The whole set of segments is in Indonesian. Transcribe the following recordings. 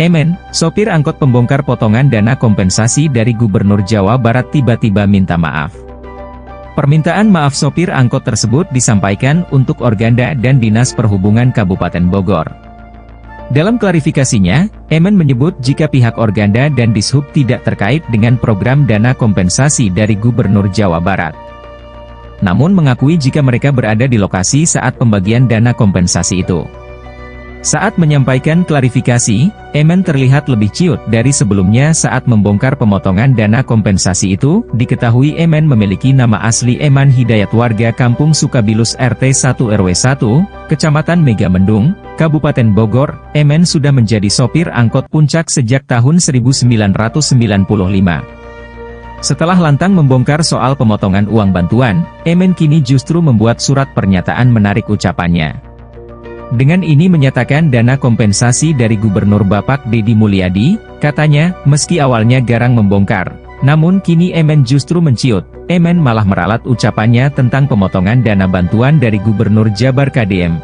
Emen, sopir angkot pembongkar potongan dana kompensasi dari Gubernur Jawa Barat tiba-tiba minta maaf. Permintaan maaf sopir angkot tersebut disampaikan untuk Organda dan Dinas Perhubungan Kabupaten Bogor. Dalam klarifikasinya, Emen menyebut jika pihak Organda dan Dishub tidak terkait dengan program dana kompensasi dari Gubernur Jawa Barat. Namun mengakui jika mereka berada di lokasi saat pembagian dana kompensasi itu. Saat menyampaikan klarifikasi, Emen terlihat lebih ciut dari sebelumnya saat membongkar pemotongan dana kompensasi itu. Diketahui Emen memiliki nama asli Eman Hidayat, warga Kampung Sukabilus RT 1 RW 1, Kecamatan Megamendung, Kabupaten Bogor. Emen sudah menjadi sopir angkot Puncak sejak tahun 1995. Setelah lantang membongkar soal pemotongan uang bantuan, Emen kini justru membuat surat pernyataan menarik ucapannya. Dengan ini menyatakan dana kompensasi dari Gubernur Bapak Deddy Mulyadi, katanya, meski awalnya garang membongkar, namun kini Emen justru menciut. Emen malah meralat ucapannya tentang pemotongan dana bantuan dari Gubernur Jabar KDM.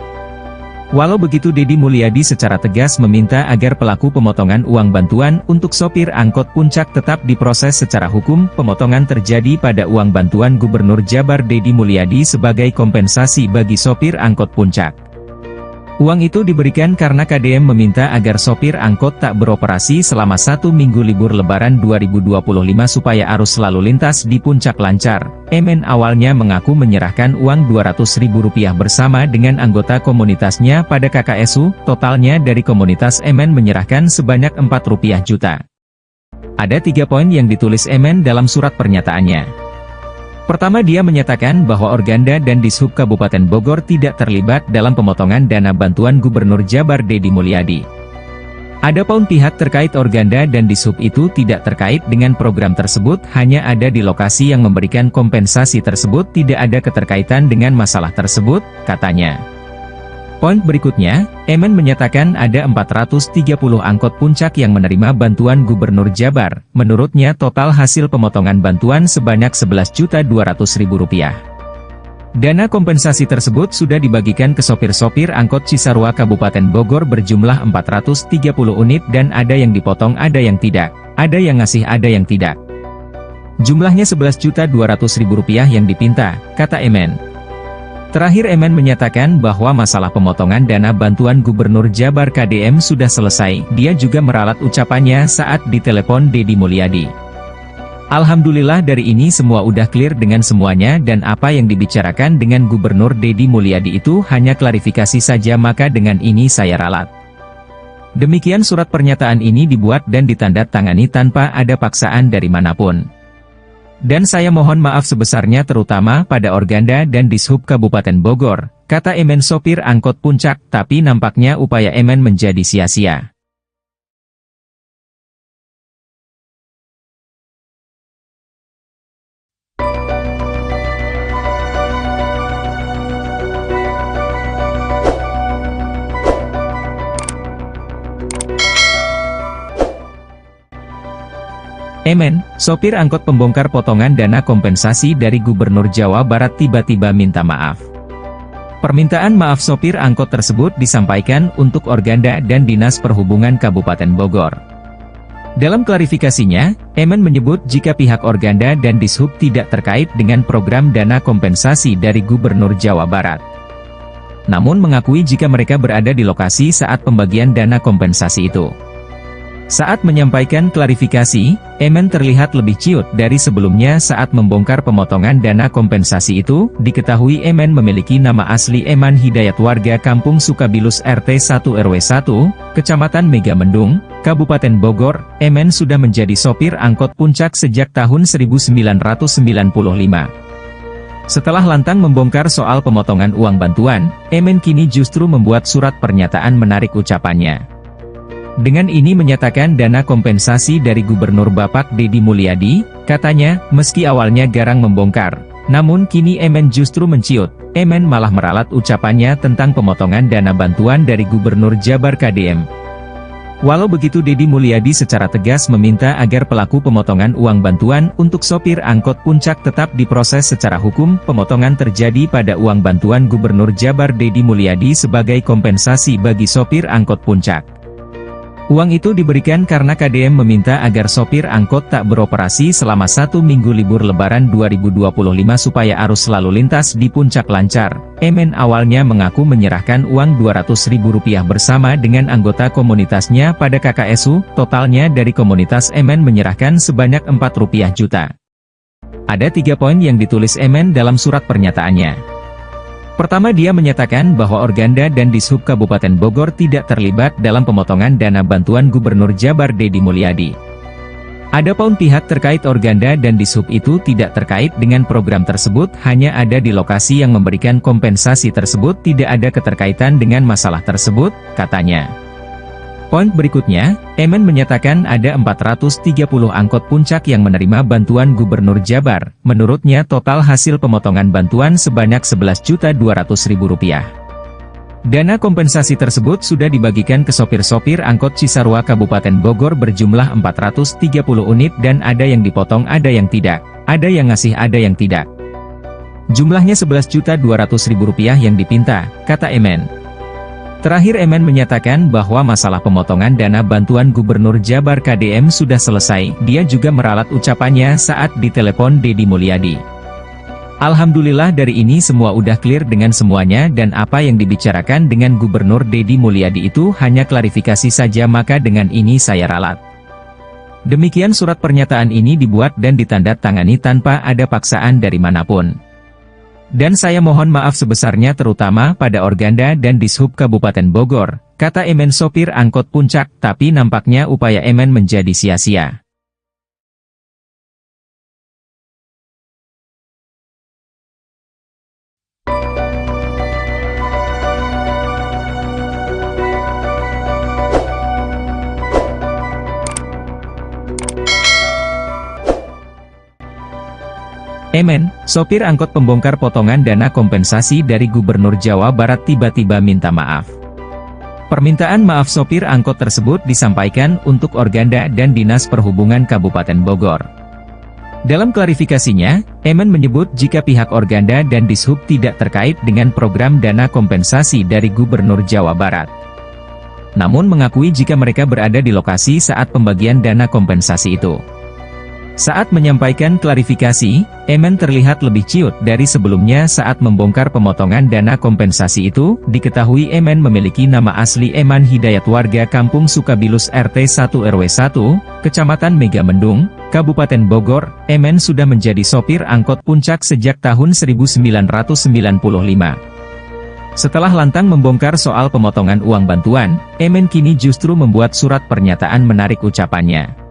Walau begitu, Deddy Mulyadi secara tegas meminta agar pelaku pemotongan uang bantuan untuk sopir angkot Puncak tetap diproses secara hukum. Pemotongan terjadi pada uang bantuan Gubernur Jabar Deddy Mulyadi sebagai kompensasi bagi sopir angkot Puncak. Uang itu diberikan karena KDM meminta agar sopir angkot tak beroperasi selama 1 minggu libur Lebaran 2025 supaya arus lalu lintas di Puncak lancar. Emen awalnya mengaku menyerahkan uang Rp200.000 bersama dengan anggota komunitasnya pada KKSU. Totalnya dari komunitas Emen menyerahkan sebanyak Rp4 juta. Ada 3 poin yang ditulis Emen dalam surat pernyataannya. Pertama, dia menyatakan bahwa Organda dan Dishub Kabupaten Bogor tidak terlibat dalam pemotongan dana bantuan Gubernur Jabar Deddy Mulyadi. Adapun pihak terkait Organda dan Dishub itu tidak terkait dengan program tersebut, hanya ada di lokasi yang memberikan kompensasi tersebut, tidak ada keterkaitan dengan masalah tersebut, katanya. Poin berikutnya, Emen menyatakan ada 430 angkot Puncak yang menerima bantuan Gubernur Jabar. Menurutnya total hasil pemotongan bantuan sebanyak Rp11.200.000. Dana kompensasi tersebut sudah dibagikan ke sopir-sopir angkot Cisarua Kabupaten Bogor berjumlah 430 unit dan ada yang dipotong, ada yang tidak, ada yang ngasih, ada yang tidak. Jumlahnya Rp11.200.000 yang dipinta, kata Emen. Terakhir, Emen menyatakan bahwa masalah pemotongan dana bantuan Gubernur Jabar KDM sudah selesai. Dia juga meralat ucapannya saat ditelepon Deddy Mulyadi. Alhamdulillah dari ini semua udah clear dengan semuanya dan apa yang dibicarakan dengan Gubernur Deddy Mulyadi itu hanya klarifikasi saja, maka dengan ini saya ralat. Demikian surat pernyataan ini dibuat dan ditandatangani tanpa ada paksaan dari manapun. Dan saya mohon maaf sebesarnya terutama pada Organda dan Dishub Kabupaten Bogor, kata Emen sopir angkot Puncak, tapi nampaknya upaya Emen menjadi sia-sia. Emen, sopir angkot pembongkar potongan dana kompensasi dari Gubernur Jawa Barat tiba-tiba minta maaf. Permintaan maaf sopir angkot tersebut disampaikan untuk Organda dan Dinas Perhubungan Kabupaten Bogor. Dalam klarifikasinya, Emen menyebut jika pihak Organda dan Dishub tidak terkait dengan program dana kompensasi dari Gubernur Jawa Barat. Namun mengakui jika mereka berada di lokasi saat pembagian dana kompensasi itu. Saat menyampaikan klarifikasi, Emen terlihat lebih ciut dari sebelumnya saat membongkar pemotongan dana kompensasi itu. Diketahui Emen memiliki nama asli Eman Hidayat, warga Kampung Sukabilus RT 1 RW 1, Kecamatan Megamendung, Kabupaten Bogor. Emen sudah menjadi sopir angkot Puncak sejak tahun 1995. Setelah lantang membongkar soal pemotongan uang bantuan, Emen kini justru membuat surat pernyataan menarik ucapannya. Dengan ini menyatakan dana kompensasi dari Gubernur Bapak Deddy Mulyadi, katanya, meski awalnya garang membongkar, namun kini Emen justru menciut. Emen malah meralat ucapannya tentang pemotongan dana bantuan dari Gubernur Jabar KDM. Walau begitu, Deddy Mulyadi secara tegas meminta agar pelaku pemotongan uang bantuan untuk sopir angkot Puncak tetap diproses secara hukum. Pemotongan terjadi pada uang bantuan Gubernur Jabar Deddy Mulyadi sebagai kompensasi bagi sopir angkot Puncak. Uang itu diberikan karena KDM meminta agar sopir angkot tak beroperasi selama 1 minggu libur Lebaran 2025 supaya arus lalu lintas di Puncak lancar. Emen awalnya mengaku menyerahkan uang Rp200.000 bersama dengan anggota komunitasnya pada KKSU, totalnya dari komunitas Emen menyerahkan sebanyak Rp4 juta. Ada 3 poin yang ditulis Emen dalam surat pernyataannya. Pertama, dia menyatakan bahwa Organda dan Dishub Kabupaten Bogor tidak terlibat dalam pemotongan dana bantuan Gubernur Jabar Deddy Mulyadi. Adapun pihak terkait Organda dan Dishub itu tidak terkait dengan program tersebut, hanya ada di lokasi yang memberikan kompensasi tersebut, tidak ada keterkaitan dengan masalah tersebut, katanya. Poin berikutnya, Emen menyatakan ada 430 angkot Puncak yang menerima bantuan Gubernur Jabar. Menurutnya total hasil pemotongan bantuan sebanyak Rp11.200.000. Dana kompensasi tersebut sudah dibagikan ke sopir-sopir angkot Cisarua Kabupaten Bogor berjumlah 430 unit dan ada yang dipotong ada yang tidak, ada yang ngasih ada yang tidak. Jumlahnya Rp11.200.000 yang dipinta, kata Emen. Terakhir Emen menyatakan bahwa masalah pemotongan dana bantuan Gubernur Jabar KDM sudah selesai, dia juga meralat ucapannya saat ditelepon Deddy Mulyadi. Alhamdulillah dari ini semua udah clear dengan semuanya dan apa yang dibicarakan dengan Gubernur Deddy Mulyadi itu hanya klarifikasi saja maka dengan ini saya ralat. Demikian surat pernyataan ini dibuat dan ditandatangani tanpa ada paksaan dari manapun. Dan saya mohon maaf sebesarnya terutama pada Organda dan Dishub Kabupaten Bogor, kata Emen sopir angkot Puncak, tapi nampaknya upaya Emen menjadi sia-sia. Emen, sopir angkot pembongkar potongan dana kompensasi dari Gubernur Jawa Barat tiba-tiba minta maaf. Permintaan maaf sopir angkot tersebut disampaikan untuk Organda dan Dinas Perhubungan Kabupaten Bogor. Dalam klarifikasinya, Emen menyebut jika pihak Organda dan Dishub tidak terkait dengan program dana kompensasi dari Gubernur Jawa Barat. Namun mengakui jika mereka berada di lokasi saat pembagian dana kompensasi itu. Saat menyampaikan klarifikasi, Emen terlihat lebih ciut dari sebelumnya saat membongkar pemotongan dana kompensasi itu. Diketahui Emen memiliki nama asli Eman Hidayat warga Kampung Sukabilus RT 1 RW 1, Kecamatan Megamendung, Kabupaten Bogor. Emen sudah menjadi sopir angkot Puncak sejak tahun 1995. Setelah lantang membongkar soal pemotongan uang bantuan, Emen kini justru membuat surat pernyataan menarik ucapannya.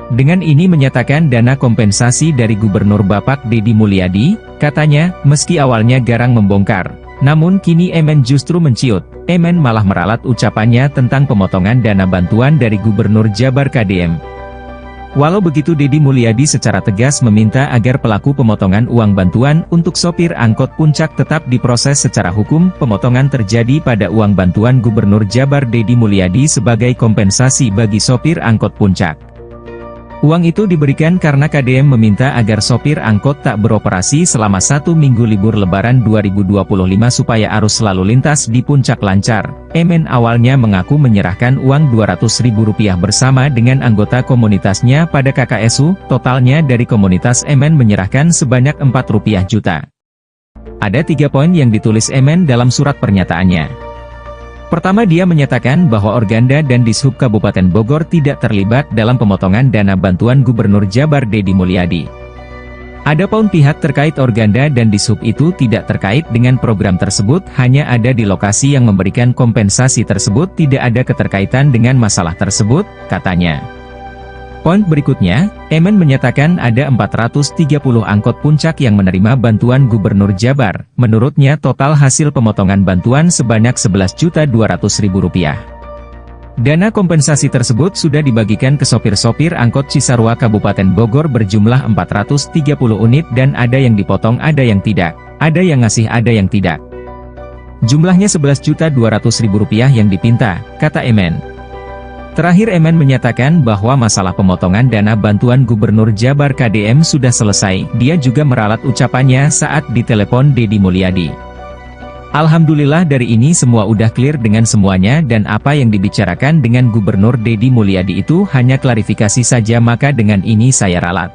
Dengan ini menyatakan dana kompensasi dari Gubernur Bapak Deddy Mulyadi, katanya, meski awalnya garang membongkar, namun kini Emen justru menciut. Emen malah meralat ucapannya tentang pemotongan dana bantuan dari Gubernur Jabar KDM. Walau begitu Deddy Mulyadi secara tegas meminta agar pelaku pemotongan uang bantuan untuk sopir angkot Puncak tetap diproses secara hukum. Pemotongan terjadi pada uang bantuan Gubernur Jabar Deddy Mulyadi sebagai kompensasi bagi sopir angkot Puncak. Uang itu diberikan karena KDM meminta agar sopir angkot tak beroperasi selama 1 minggu libur Lebaran 2025 supaya arus lalu lintas di Puncak lancar. Emen awalnya mengaku menyerahkan uang Rp200.000 bersama dengan anggota komunitasnya pada KKSU, totalnya dari komunitas Emen menyerahkan sebanyak Rp4 juta. Ada 3 poin yang ditulis Emen dalam surat pernyataannya. Pertama, dia menyatakan bahwa Organda dan Dishub Kabupaten Bogor tidak terlibat dalam pemotongan dana bantuan Gubernur Jabar Deddy Mulyadi. Adapun pihak terkait Organda dan Dishub itu tidak terkait dengan program tersebut, hanya ada di lokasi yang memberikan kompensasi tersebut, tidak ada keterkaitan dengan masalah tersebut, katanya. Poin berikutnya, Emen menyatakan ada 430 angkot Puncak yang menerima bantuan Gubernur Jabar. Menurutnya total hasil pemotongan bantuan sebanyak Rp11.200.000. Dana kompensasi tersebut sudah dibagikan ke sopir-sopir angkot Cisarua Kabupaten Bogor berjumlah 430 unit dan ada yang dipotong ada yang tidak, ada yang ngasih ada yang tidak. Jumlahnya Rp11.200.000 yang dipinta, kata Emen. Terakhir Emen menyatakan bahwa masalah pemotongan dana bantuan Gubernur Jabar KDM sudah selesai, dia juga meralat ucapannya saat ditelepon Deddy Mulyadi. Alhamdulillah dari ini semua udah clear dengan semuanya dan apa yang dibicarakan dengan Gubernur Deddy Mulyadi itu hanya klarifikasi saja, maka dengan ini saya ralat.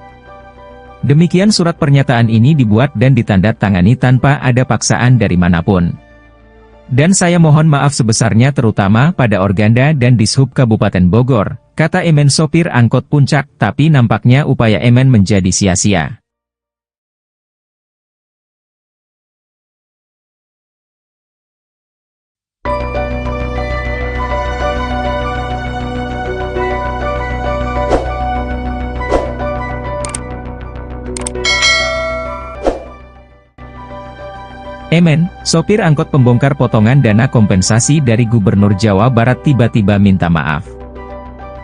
Demikian surat pernyataan ini dibuat dan ditandatangani tanpa ada paksaan dari manapun. Dan saya mohon maaf sebesarnya terutama pada Organda dan Dishub Kabupaten Bogor, kata Emen sopir angkot Puncak, tapi nampaknya upaya Emen menjadi sia-sia. Emen, sopir angkot pembongkar potongan dana kompensasi dari Gubernur Jawa Barat tiba-tiba minta maaf.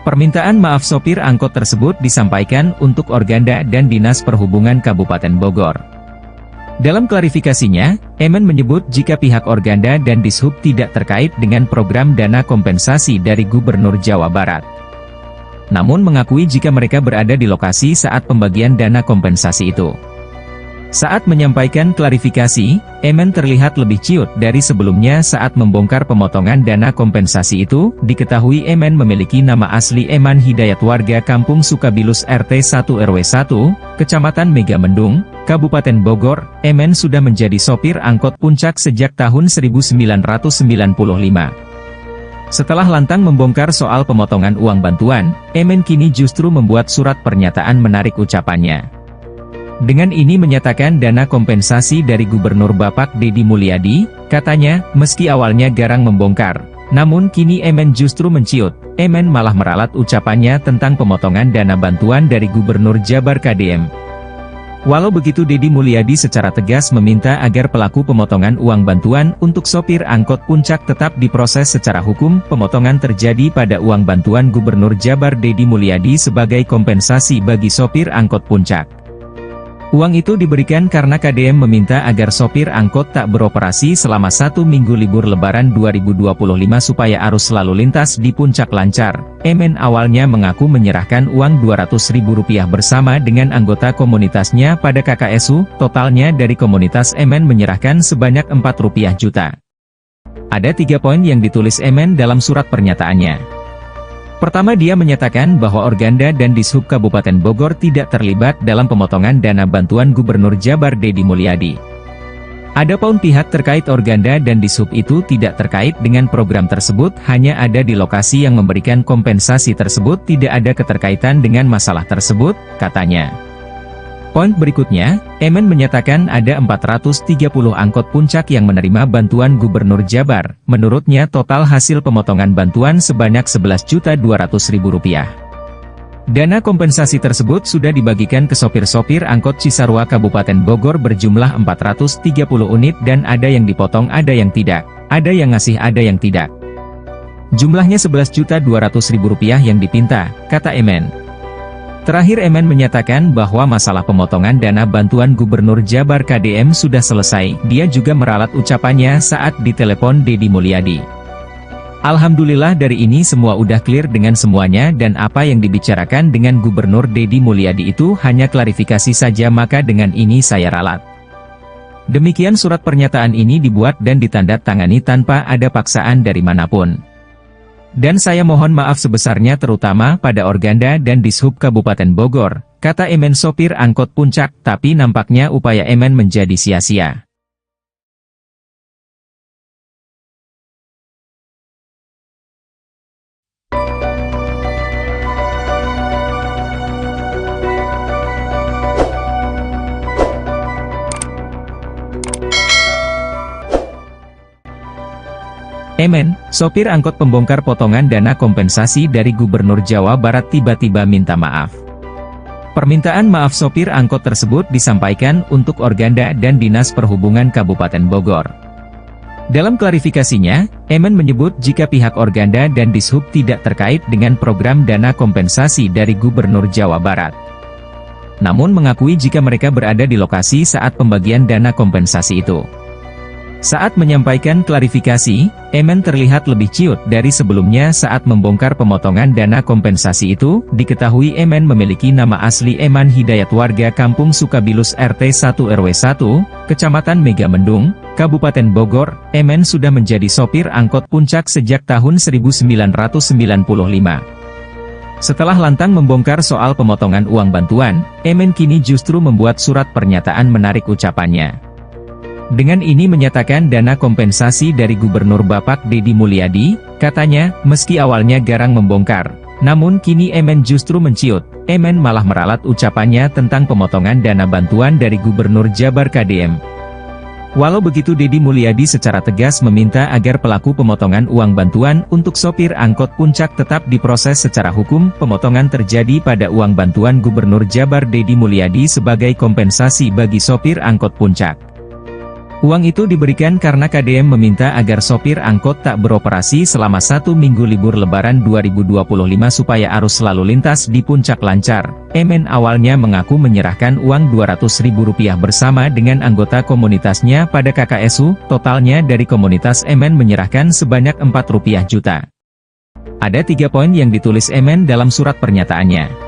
Permintaan maaf sopir angkot tersebut disampaikan untuk Organda dan Dinas Perhubungan Kabupaten Bogor. Dalam klarifikasinya, Emen menyebut jika pihak Organda dan Dishub tidak terkait dengan program dana kompensasi dari Gubernur Jawa Barat. Namun mengakui jika mereka berada di lokasi saat pembagian dana kompensasi itu. Saat menyampaikan klarifikasi, Emen terlihat lebih ciut dari sebelumnya saat membongkar pemotongan dana kompensasi itu. Diketahui Emen memiliki nama asli Eman Hidayat, warga Kampung Sukabilus RT 1 RW 1, Kecamatan Megamendung, Kabupaten Bogor. Emen sudah menjadi sopir angkot Puncak sejak tahun 1995. Setelah lantang membongkar soal pemotongan uang bantuan, Emen kini justru membuat surat pernyataan menarik ucapannya. Dengan ini menyatakan dana kompensasi dari Gubernur Bapak Deddy Mulyadi, katanya, meski awalnya garang membongkar, namun kini Emen justru menciut. Emen malah meralat ucapannya tentang pemotongan dana bantuan dari Gubernur Jabar KDM. Walau begitu, Deddy Mulyadi secara tegas meminta agar pelaku pemotongan uang bantuan untuk sopir angkot Puncak tetap diproses secara hukum. Pemotongan terjadi pada uang bantuan Gubernur Jabar Deddy Mulyadi sebagai kompensasi bagi sopir angkot Puncak. Uang itu diberikan karena KDM meminta agar sopir angkot tak beroperasi selama 1 minggu libur Lebaran 2025 supaya arus lalu lintas di Puncak lancar. Emen awalnya mengaku menyerahkan uang Rp200.000 bersama dengan anggota komunitasnya pada KKSU, totalnya dari komunitas Emen menyerahkan sebanyak Rp4 juta. Ada 3 poin yang ditulis Emen dalam surat pernyataannya. Pertama, dia menyatakan bahwa Organda dan Dishub Kabupaten Bogor tidak terlibat dalam pemotongan dana bantuan Gubernur Jabar Deddy Mulyadi. Adapun pihak terkait Organda dan Dishub itu tidak terkait dengan program tersebut, hanya ada di lokasi yang memberikan kompensasi tersebut, tidak ada keterkaitan dengan masalah tersebut, katanya. Poin berikutnya, Emen menyatakan ada 430 angkot Puncak yang menerima bantuan Gubernur Jabar. Menurutnya total hasil pemotongan bantuan sebanyak Rp11.200.000. Dana kompensasi tersebut sudah dibagikan ke sopir-sopir angkot Cisarua Kabupaten Bogor berjumlah 430 unit dan ada yang dipotong, ada yang tidak, ada yang ngasih, ada yang tidak. Jumlahnya Rp11.200.000 yang dipinta, kata Emen. Terakhir, Emen menyatakan bahwa masalah pemotongan dana bantuan Gubernur Jabar KDM sudah selesai. Dia juga meralat ucapannya saat ditelepon Deddy Mulyadi. Alhamdulillah dari ini semua udah clear dengan semuanya dan apa yang dibicarakan dengan Gubernur Deddy Mulyadi itu hanya klarifikasi saja, maka dengan ini saya ralat. Demikian surat pernyataan ini dibuat dan ditandatangani tanpa ada paksaan dari manapun. Dan saya mohon maaf sebesarnya terutama pada Organda dan Dishub Kabupaten Bogor, kata Emen sopir angkot Puncak, tapi nampaknya upaya Emen menjadi sia-sia. Emen, sopir angkot pembongkar potongan dana kompensasi dari Gubernur Jawa Barat tiba-tiba minta maaf. Permintaan maaf sopir angkot tersebut disampaikan untuk Organda dan Dinas Perhubungan Kabupaten Bogor. Dalam klarifikasinya, Emen menyebut jika pihak Organda dan Dishub tidak terkait dengan program dana kompensasi dari Gubernur Jawa Barat. Namun mengakui jika mereka berada di lokasi saat pembagian dana kompensasi itu. Saat menyampaikan klarifikasi, Emen terlihat lebih ciut dari sebelumnya saat membongkar pemotongan dana kompensasi itu. Diketahui Emen memiliki nama asli Eman Hidayat, warga Kampung Sukabilus RT 1 RW 1, Kecamatan Megamendung, Kabupaten Bogor, Emen sudah menjadi sopir angkot puncak sejak tahun 1995. Setelah lantang membongkar soal pemotongan uang bantuan, Emen kini justru membuat surat pernyataan menarik ucapannya. Dengan ini menyatakan dana kompensasi dari Gubernur Bapak Deddy Mulyadi, katanya, meski awalnya garang membongkar, namun kini Emen justru menciut. Emen malah meralat ucapannya tentang pemotongan dana bantuan dari Gubernur Jabar KDM. Walau begitu, Deddy Mulyadi secara tegas meminta agar pelaku pemotongan uang bantuan untuk sopir angkot puncak tetap diproses secara hukum. Pemotongan terjadi pada uang bantuan Gubernur Jabar Deddy Mulyadi sebagai kompensasi bagi sopir angkot puncak. Uang itu diberikan karena KDM meminta agar sopir angkot tak beroperasi selama 1 minggu libur Lebaran 2025 supaya arus lalu lintas di puncak lancar. Emen awalnya mengaku menyerahkan uang Rp200.000 bersama dengan anggota komunitasnya pada KKSU, totalnya dari komunitas Emen menyerahkan sebanyak Rp4 juta. Ada 3 poin yang ditulis Emen dalam surat pernyataannya.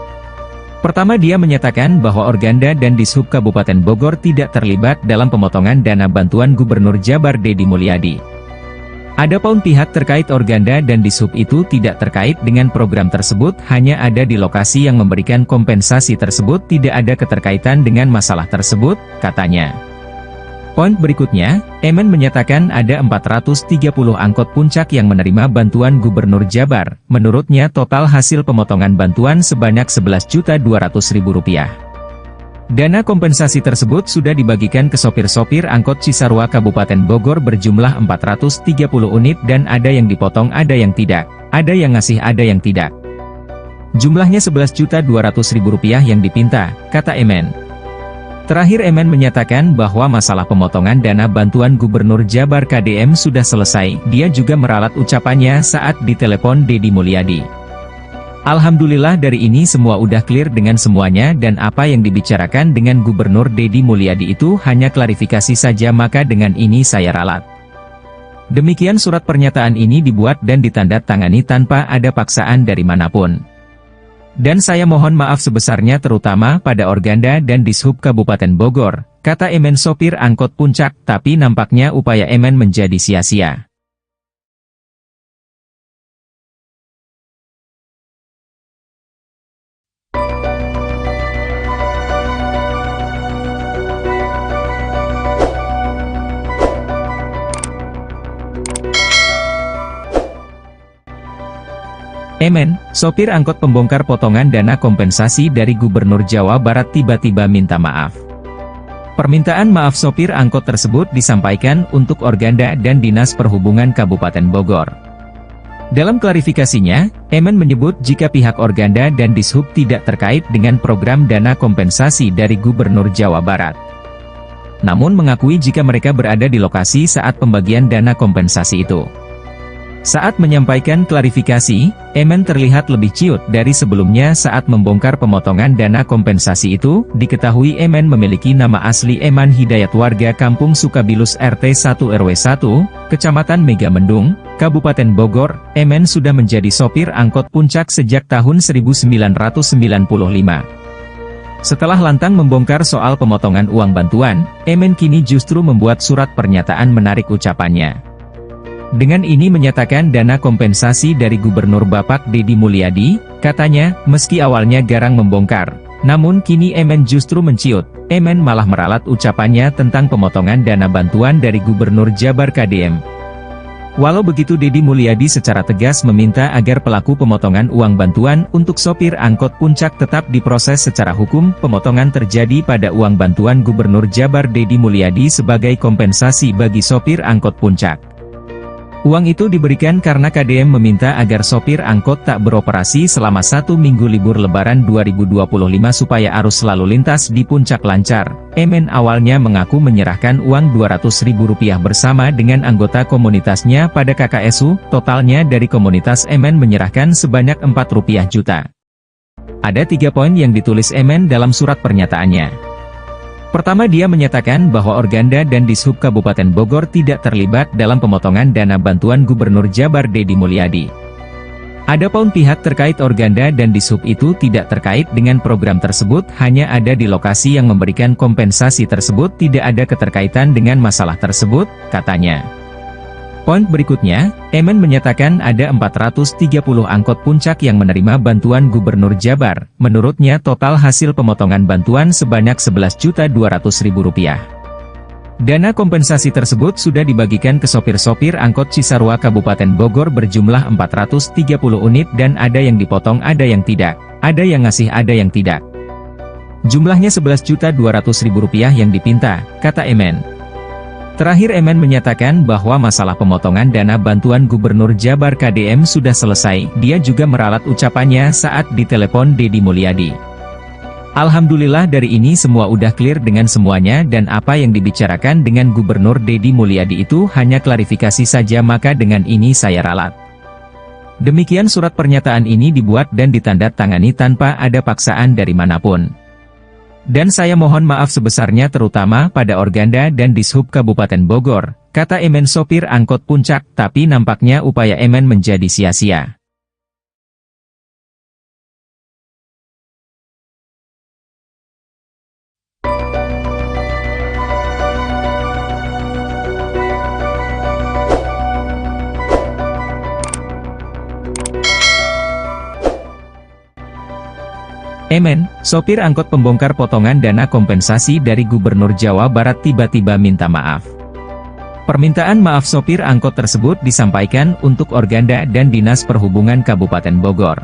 Pertama, dia menyatakan bahwa Organda dan Dishub Kabupaten Bogor tidak terlibat dalam pemotongan dana bantuan Gubernur Jabar Deddy Mulyadi. Adapun pihak terkait Organda dan Dishub itu tidak terkait dengan program tersebut, hanya ada di lokasi yang memberikan kompensasi tersebut, tidak ada keterkaitan dengan masalah tersebut, katanya. Poin berikutnya, Emen menyatakan ada 430 angkot puncak yang menerima bantuan Gubernur Jabar. Menurutnya total hasil pemotongan bantuan sebanyak Rp11.200.000. Dana kompensasi tersebut sudah dibagikan ke sopir-sopir angkot Cisarua Kabupaten Bogor berjumlah 430 unit dan ada yang dipotong, ada yang tidak, ada yang ngasih, ada yang tidak. Jumlahnya Rp11.200.000 yang dipinta, kata Emen. Terakhir, Emen menyatakan bahwa masalah pemotongan dana bantuan Gubernur Jabar KDM sudah selesai. Dia juga meralat ucapannya saat ditelepon Deddy Mulyadi. Alhamdulillah dari ini semua udah clear dengan semuanya dan apa yang dibicarakan dengan Gubernur Deddy Mulyadi itu hanya klarifikasi saja, maka dengan ini saya ralat. Demikian surat pernyataan ini dibuat dan ditandatangani tanpa ada paksaan dari manapun. Dan saya mohon maaf sebesarnya terutama pada Organda dan Dishub Kabupaten Bogor, kata Emen sopir angkot puncak, tapi nampaknya upaya Emen menjadi sia-sia. Emen, sopir angkot pembongkar potongan dana kompensasi dari Gubernur Jawa Barat tiba-tiba minta maaf. Permintaan maaf sopir angkot tersebut disampaikan untuk Organda dan Dinas Perhubungan Kabupaten Bogor. Dalam klarifikasinya, Emen menyebut jika pihak Organda dan Dishub tidak terkait dengan program dana kompensasi dari Gubernur Jawa Barat. Namun mengakui jika mereka berada di lokasi saat pembagian dana kompensasi itu. Saat menyampaikan klarifikasi, Emen terlihat lebih ciut dari sebelumnya saat membongkar pemotongan dana kompensasi itu. Diketahui Emen memiliki nama asli Eman Hidayat, warga Kampung Sukabilus RT 1 RW 1, Kecamatan Megamendung, Kabupaten Bogor. Emen sudah menjadi sopir angkot puncak sejak tahun 1995. Setelah lantang membongkar soal pemotongan uang bantuan, Emen kini justru membuat surat pernyataan menarik ucapannya. Dengan ini menyatakan dana kompensasi dari Gubernur Bapak Deddy Mulyadi, katanya, meski awalnya garang membongkar, namun kini Emen justru menciut. Emen malah meralat ucapannya tentang pemotongan dana bantuan dari Gubernur Jabar KDM. Walau begitu, Deddy Mulyadi secara tegas meminta agar pelaku pemotongan uang bantuan untuk sopir angkot puncak tetap diproses secara hukum. Pemotongan terjadi pada uang bantuan Gubernur Jabar Deddy Mulyadi sebagai kompensasi bagi sopir angkot puncak. Uang itu diberikan karena KDM meminta agar sopir angkot tak beroperasi selama 1 minggu libur Lebaran 2025 supaya arus lalu lintas di puncak lancar. Emen awalnya mengaku menyerahkan uang Rp200.000 bersama dengan anggota komunitasnya pada KKSU, totalnya dari komunitas Emen menyerahkan sebanyak Rp4 juta. Ada 3 poin yang ditulis Emen dalam surat pernyataannya. Pertama, dia menyatakan bahwa Organda dan Dishub Kabupaten Bogor tidak terlibat dalam pemotongan dana bantuan Gubernur Jabar Deddy Mulyadi. Adapun pihak terkait Organda dan Dishub itu tidak terkait dengan program tersebut, hanya ada di lokasi yang memberikan kompensasi tersebut, tidak ada keterkaitan dengan masalah tersebut, katanya. Poin berikutnya, Emen menyatakan ada 430 angkot puncak yang menerima bantuan Gubernur Jabar. Menurutnya total hasil pemotongan bantuan sebanyak Rp11.200.000. Dana kompensasi tersebut sudah dibagikan ke sopir-sopir angkot Cisarua Kabupaten Bogor berjumlah 430 unit dan ada yang dipotong, ada yang tidak, ada yang ngasih, ada yang tidak. Jumlahnya Rp11.200.000 yang dipinta, kata Emen. Terakhir Emen menyatakan bahwa masalah pemotongan dana bantuan Gubernur Jabar KDM sudah selesai, dia juga meralat ucapannya saat ditelepon Deddy Mulyadi. Alhamdulillah dari ini semua udah clear dengan semuanya dan apa yang dibicarakan dengan Gubernur Deddy Mulyadi itu hanya klarifikasi saja, maka dengan ini saya ralat. Demikian surat pernyataan ini dibuat dan ditandatangani tanpa ada paksaan dari manapun. Dan saya mohon maaf sebesarnya terutama pada Organda dan Dishub Kabupaten Bogor, kata Emen sopir angkot puncak, tapi nampaknya upaya Emen menjadi sia-sia. Emen, sopir angkot pembongkar potongan dana kompensasi dari Gubernur Jawa Barat tiba-tiba minta maaf. Permintaan maaf sopir angkot tersebut disampaikan untuk Organda dan Dinas Perhubungan Kabupaten Bogor.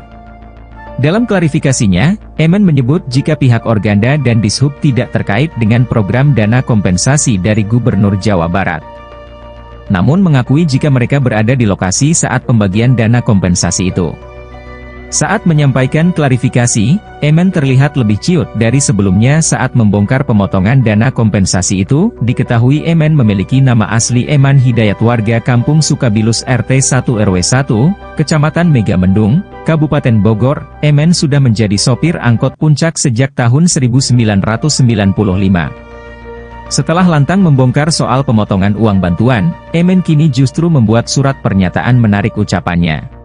Dalam klarifikasinya, Emen menyebut jika pihak Organda dan Dishub tidak terkait dengan program dana kompensasi dari Gubernur Jawa Barat. Namun mengakui jika mereka berada di lokasi saat pembagian dana kompensasi itu. Saat menyampaikan klarifikasi, Emen terlihat lebih ciut dari sebelumnya saat membongkar pemotongan dana kompensasi itu. Diketahui Emen memiliki nama asli Eman Hidayat, warga Kampung Sukabilus RT 1 RW 1, Kecamatan Megamendung, Kabupaten Bogor. Emen sudah menjadi sopir angkot puncak sejak tahun 1995. Setelah lantang membongkar soal pemotongan uang bantuan, Emen kini justru membuat surat pernyataan menarik ucapannya.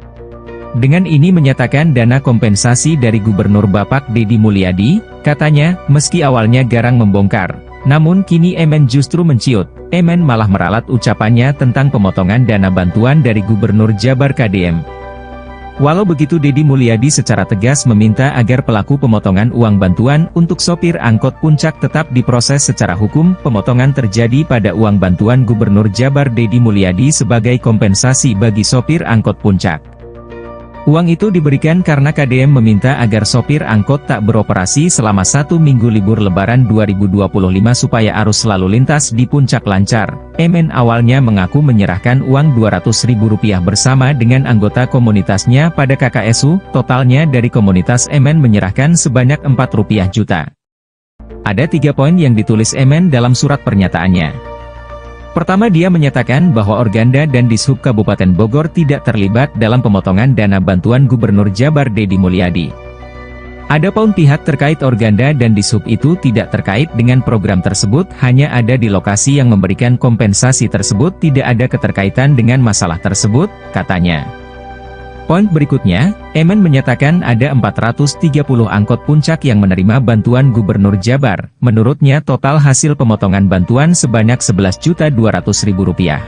Dengan ini menyatakan dana kompensasi dari Gubernur Bapak Deddy Mulyadi, katanya, meski awalnya garang membongkar, namun kini Emen justru menciut. Emen malah meralat ucapannya tentang pemotongan dana bantuan dari Gubernur Jabar KDM. Walau begitu, Deddy Mulyadi secara tegas meminta agar pelaku pemotongan uang bantuan untuk sopir angkot puncak tetap diproses secara hukum. Pemotongan terjadi pada uang bantuan Gubernur Jabar Deddy Mulyadi sebagai kompensasi bagi sopir angkot puncak. Uang itu diberikan karena KDM meminta agar sopir angkot tak beroperasi selama 1 minggu libur Lebaran 2025 supaya arus lalu lintas di puncak lancar. Emen awalnya mengaku menyerahkan uang Rp200.000 bersama dengan anggota komunitasnya pada KKSU, totalnya dari komunitas Emen menyerahkan sebanyak Rp4 juta. Ada 3 poin yang ditulis Emen dalam surat pernyataannya. Pertama, dia menyatakan bahwa Organda dan Dishub Kabupaten Bogor tidak terlibat dalam pemotongan dana bantuan Gubernur Jabar Deddy Mulyadi. Adapun pihak terkait Organda dan Dishub itu tidak terkait dengan program tersebut, hanya ada di lokasi yang memberikan kompensasi tersebut, tidak ada keterkaitan dengan masalah tersebut, katanya. Poin berikutnya, Emen menyatakan ada 430 angkot puncak yang menerima bantuan Gubernur Jabar. Menurutnya total hasil pemotongan bantuan sebanyak Rp11.200.000.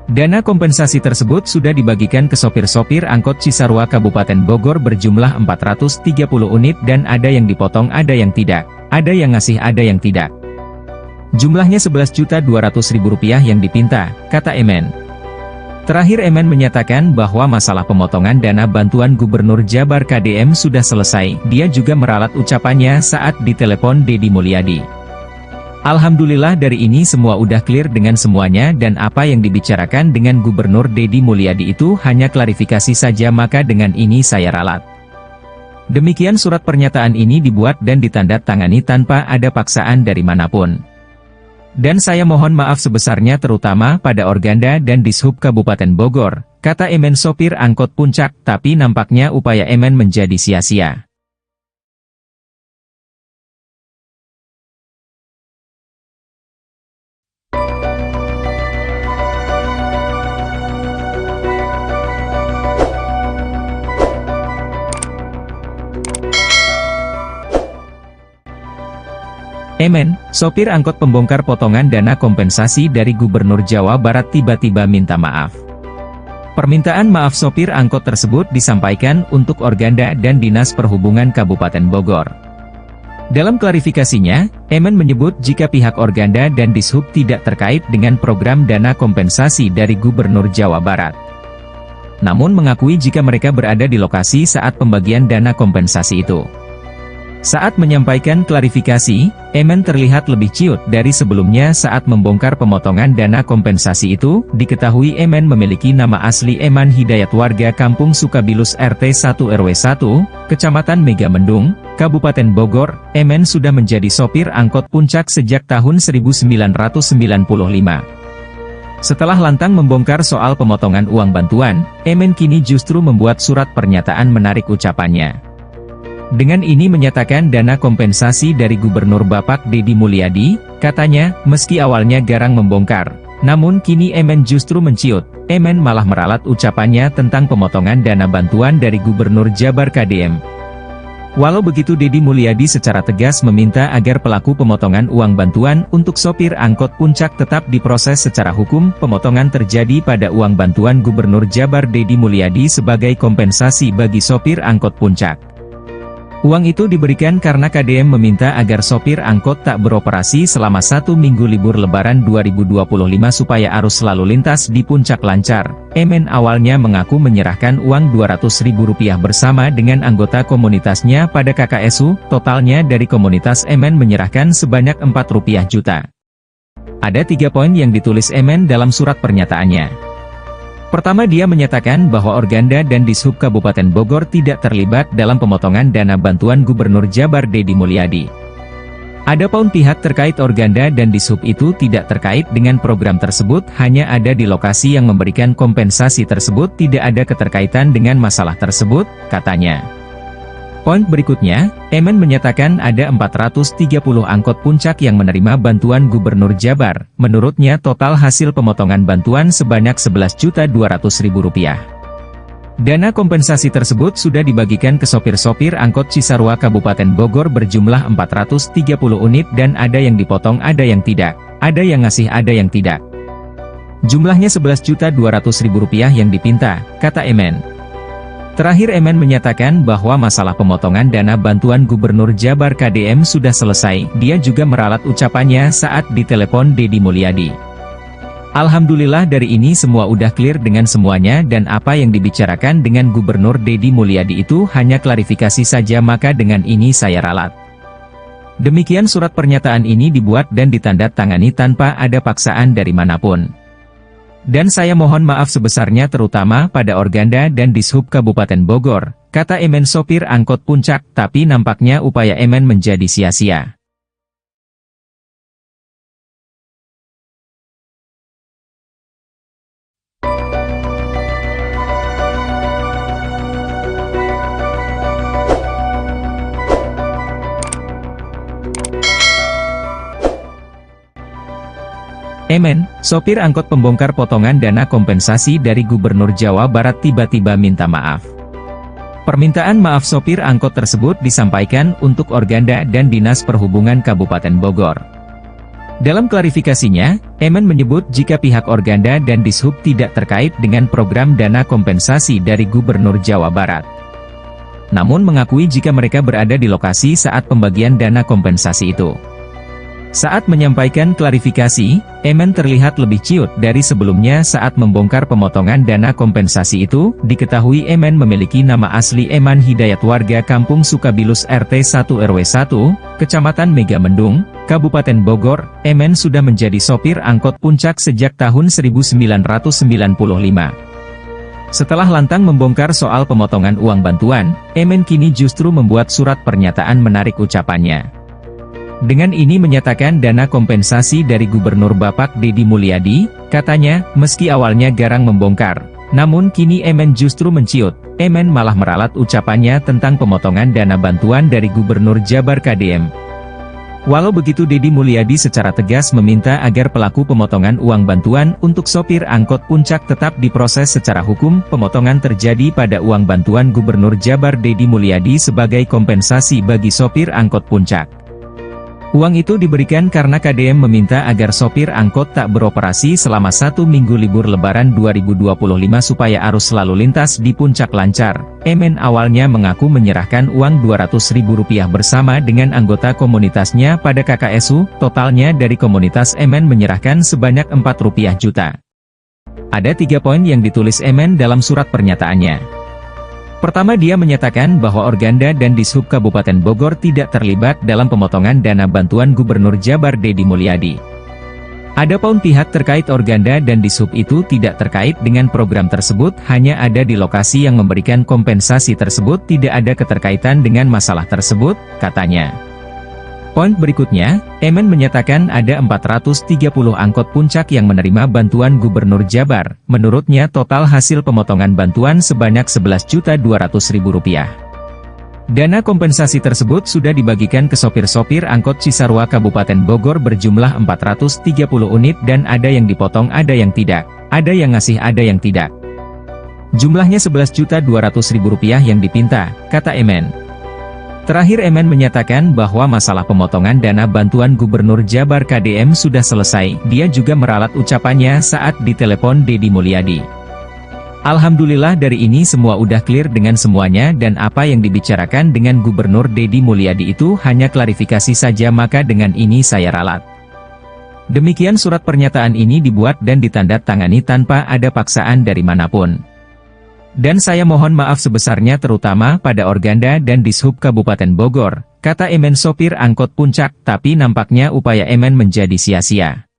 Dana kompensasi tersebut sudah dibagikan ke sopir-sopir angkot Cisarua Kabupaten Bogor berjumlah 430 unit dan ada yang dipotong, ada yang tidak, ada yang ngasih, ada yang tidak. Jumlahnya Rp11.200.000 yang dipinta, kata Emen. Terakhir Emen menyatakan bahwa masalah pemotongan dana bantuan Gubernur Jabar KDM sudah selesai, dia juga meralat ucapannya saat ditelepon Deddy Mulyadi. Alhamdulillah dari ini semua udah clear dengan semuanya dan apa yang dibicarakan dengan Gubernur Deddy Mulyadi itu hanya klarifikasi saja, maka dengan ini saya ralat. Demikian surat pernyataan ini dibuat dan ditandatangani tanpa ada paksaan dari manapun. Dan saya mohon maaf sebesarnya terutama pada Organda dan Dishub Kabupaten Bogor, kata Emen sopir angkot puncak, tapi nampaknya upaya Emen menjadi sia-sia. Emen, sopir angkot pembongkar potongan dana kompensasi dari Gubernur Jawa Barat tiba-tiba minta maaf. Permintaan maaf sopir angkot tersebut disampaikan untuk Organda dan Dinas Perhubungan Kabupaten Bogor. Dalam klarifikasinya, Emen menyebut jika pihak Organda dan Dishub tidak terkait dengan program dana kompensasi dari Gubernur Jawa Barat. Namun mengakui jika mereka berada di lokasi saat pembagian dana kompensasi itu. Saat menyampaikan klarifikasi, Emen terlihat lebih ciut dari sebelumnya saat membongkar pemotongan dana kompensasi itu. Diketahui Emen memiliki nama asli Eman Hidayat, warga Kampung Sukabilus RT 1 RW 1, Kecamatan Megamendung, Kabupaten Bogor. Emen sudah menjadi sopir angkot Puncak sejak tahun 1995. Setelah lantang membongkar soal pemotongan uang bantuan, Emen kini justru membuat surat pernyataan menarik ucapannya. Dengan ini menyatakan dana kompensasi dari Gubernur Bapak Deddy Mulyadi, katanya, meski awalnya garang membongkar, namun kini Emen justru menciut. Emen malah meralat ucapannya tentang pemotongan dana bantuan dari Gubernur Jabar KDM. Walau begitu, Deddy Mulyadi secara tegas meminta agar pelaku pemotongan uang bantuan untuk sopir angkot Puncak tetap diproses secara hukum. Pemotongan terjadi pada uang bantuan Gubernur Jabar Deddy Mulyadi sebagai kompensasi bagi sopir angkot Puncak. Uang itu diberikan karena KDM meminta agar sopir angkot tak beroperasi selama 1 minggu libur Lebaran 2025 supaya arus lalu lintas di Puncak lancar. Emen awalnya mengaku menyerahkan uang Rp200.000 bersama dengan anggota komunitasnya pada KKSU. Totalnya dari komunitas Emen menyerahkan sebanyak Rp4 juta. Ada 3 poin yang ditulis Emen dalam surat pernyataannya. Pertama, dia menyatakan bahwa Organda dan Dishub Kabupaten Bogor tidak terlibat dalam pemotongan dana bantuan Gubernur Jabar Deddy Mulyadi. Adapun pihak terkait Organda dan Dishub itu tidak terkait dengan program tersebut, hanya ada di lokasi yang memberikan kompensasi tersebut, tidak ada keterkaitan dengan masalah tersebut, katanya. Poin berikutnya, Emen menyatakan ada 430 angkot Puncak yang menerima bantuan Gubernur Jabar. Menurutnya total hasil pemotongan bantuan sebanyak Rp11.200.000. Dana kompensasi tersebut sudah dibagikan ke sopir-sopir angkot Cisarua Kabupaten Bogor berjumlah 430 unit dan ada yang dipotong, ada yang tidak, ada yang ngasih, ada yang tidak. Jumlahnya Rp11.200.000 yang dipinta, kata Emen. Terakhir, Emen menyatakan bahwa masalah pemotongan dana bantuan Gubernur Jabar KDM sudah selesai. Dia juga meralat ucapannya saat ditelepon Deddy Mulyadi. Alhamdulillah dari ini semua udah clear dengan semuanya dan apa yang dibicarakan dengan Gubernur Deddy Mulyadi itu hanya klarifikasi saja, maka dengan ini saya ralat. Demikian surat pernyataan ini dibuat dan ditandatangani tanpa ada paksaan dari manapun. Dan saya mohon maaf sebesarnya terutama pada Organda dan Dishub Kabupaten Bogor, kata Emen sopir angkot Puncak, tapi nampaknya upaya Emen menjadi sia-sia. Emen, sopir angkot pembongkar potongan dana kompensasi dari Gubernur Jawa Barat tiba-tiba minta maaf. Permintaan maaf sopir angkot tersebut disampaikan untuk Organda dan Dinas Perhubungan Kabupaten Bogor. Dalam klarifikasinya, Emen menyebut jika pihak Organda dan Dishub tidak terkait dengan program dana kompensasi dari Gubernur Jawa Barat. Namun mengakui jika mereka berada di lokasi saat pembagian dana kompensasi itu. Saat menyampaikan klarifikasi, Emen terlihat lebih ciut dari sebelumnya saat membongkar pemotongan dana kompensasi itu. Diketahui Emen memiliki nama asli Eman Hidayat, warga Kampung Sukabilus RT 1 RW 1, Kecamatan Megamendung, Kabupaten Bogor. Emen sudah menjadi sopir angkot Puncak sejak tahun 1995. Setelah lantang membongkar soal pemotongan uang bantuan, Emen kini justru membuat surat pernyataan menarik ucapannya. Dengan ini menyatakan dana kompensasi dari Gubernur Bapak Deddy Mulyadi, katanya, meski awalnya garang membongkar, namun kini Emen justru menciut. Emen malah meralat ucapannya tentang pemotongan dana bantuan dari Gubernur Jabar KDM. Walau begitu, Deddy Mulyadi secara tegas meminta agar pelaku pemotongan uang bantuan untuk sopir angkot Puncak tetap diproses secara hukum. Pemotongan terjadi pada uang bantuan Gubernur Jabar Deddy Mulyadi sebagai kompensasi bagi sopir angkot Puncak. Uang itu diberikan karena KDM meminta agar sopir angkot tak beroperasi selama 1 minggu libur Lebaran 2025 supaya arus lalu lintas di Puncak lancar. Emen awalnya mengaku menyerahkan uang Rp200.000 bersama dengan anggota komunitasnya pada KKSU, totalnya dari komunitas Emen menyerahkan sebanyak Rp4 juta. Ada 3 poin yang ditulis Emen dalam surat pernyataannya. Pertama, dia menyatakan bahwa Organda dan Dishub Kabupaten Bogor tidak terlibat dalam pemotongan dana bantuan Gubernur Jabar Deddy Mulyadi. Adapun pihak terkait Organda dan Dishub itu tidak terkait dengan program tersebut, hanya ada di lokasi yang memberikan kompensasi tersebut, tidak ada keterkaitan dengan masalah tersebut, katanya. Poin berikutnya, Emen menyatakan ada 430 angkot puncak yang menerima bantuan Gubernur Jabar. Menurutnya total hasil pemotongan bantuan sebanyak Rp11.200.000. Dana kompensasi tersebut sudah dibagikan ke sopir-sopir angkot Cisarua Kabupaten Bogor berjumlah 430 unit dan ada yang dipotong ada yang tidak, ada yang ngasih ada yang tidak. Jumlahnya Rp11.200.000 yang dipinta, kata Emen. Terakhir Emen menyatakan bahwa masalah pemotongan dana bantuan Gubernur Jabar KDM sudah selesai, dia juga meralat ucapannya saat ditelepon Deddy Mulyadi. Alhamdulillah dari ini semua udah clear dengan semuanya dan apa yang dibicarakan dengan Gubernur Deddy Mulyadi itu hanya klarifikasi saja maka dengan ini saya ralat. Demikian surat pernyataan ini dibuat dan ditandatangani tanpa ada paksaan dari manapun. Dan saya mohon maaf sebesarnya terutama pada Organda dan Dishub Kabupaten Bogor, kata Emen sopir angkot puncak, tapi nampaknya upaya Emen menjadi sia-sia.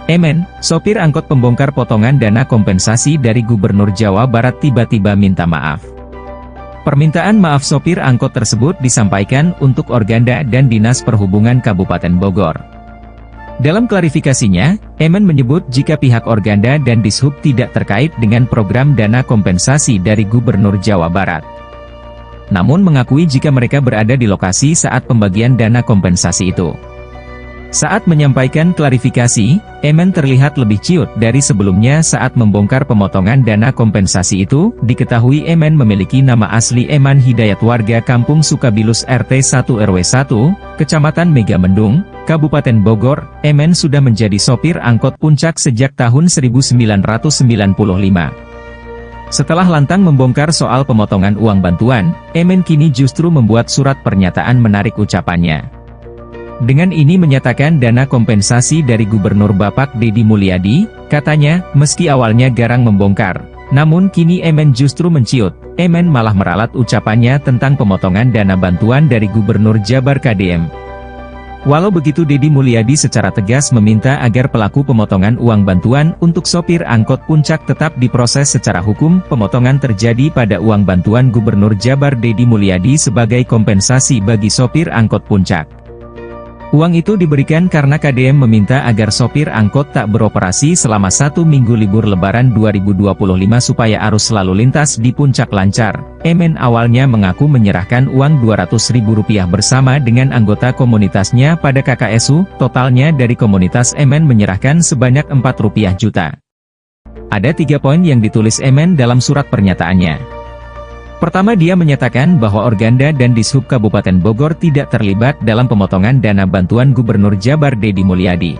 Emen, sopir angkot pembongkar potongan dana kompensasi dari Gubernur Jawa Barat tiba-tiba minta maaf. Permintaan maaf sopir angkot tersebut disampaikan untuk Organda dan Dinas Perhubungan Kabupaten Bogor. Dalam klarifikasinya, Emen menyebut jika pihak Organda dan Dishub tidak terkait dengan program dana kompensasi dari Gubernur Jawa Barat. Namun mengakui jika mereka berada di lokasi saat pembagian dana kompensasi itu. Saat menyampaikan klarifikasi, Emen terlihat lebih ciut dari sebelumnya saat membongkar pemotongan dana kompensasi itu. Diketahui Emen memiliki nama asli Eman Hidayat warga Kampung Sukabilus RT 1 RW 1, Kecamatan Megamendung, Kabupaten Bogor. Emen sudah menjadi sopir angkot puncak sejak tahun 1995. Setelah lantang membongkar soal pemotongan uang bantuan, Emen kini justru membuat surat pernyataan menarik ucapannya. Dengan ini menyatakan dana kompensasi dari Gubernur Bapak Deddy Mulyadi, katanya, meski awalnya garang membongkar, namun kini Emen justru menciut. Emen malah meralat ucapannya tentang pemotongan dana bantuan dari Gubernur Jabar KDM. Walau begitu Deddy Mulyadi secara tegas meminta agar pelaku pemotongan uang bantuan untuk sopir angkot puncak tetap diproses secara hukum. Pemotongan terjadi pada uang bantuan Gubernur Jabar Deddy Mulyadi sebagai kompensasi bagi sopir angkot puncak. Uang itu diberikan karena KDM meminta agar sopir angkot tak beroperasi selama 1 minggu libur Lebaran 2025 supaya arus lalu lintas di Puncak lancar. Emen awalnya mengaku menyerahkan uang Rp200.000 bersama dengan anggota komunitasnya pada KKSU, totalnya dari komunitas Emen menyerahkan sebanyak Rp4 juta. Ada 3 poin yang ditulis Emen dalam surat pernyataannya. Pertama, dia menyatakan bahwa Organda dan Dishub Kabupaten Bogor tidak terlibat dalam pemotongan dana bantuan Gubernur Jabar Deddy Mulyadi.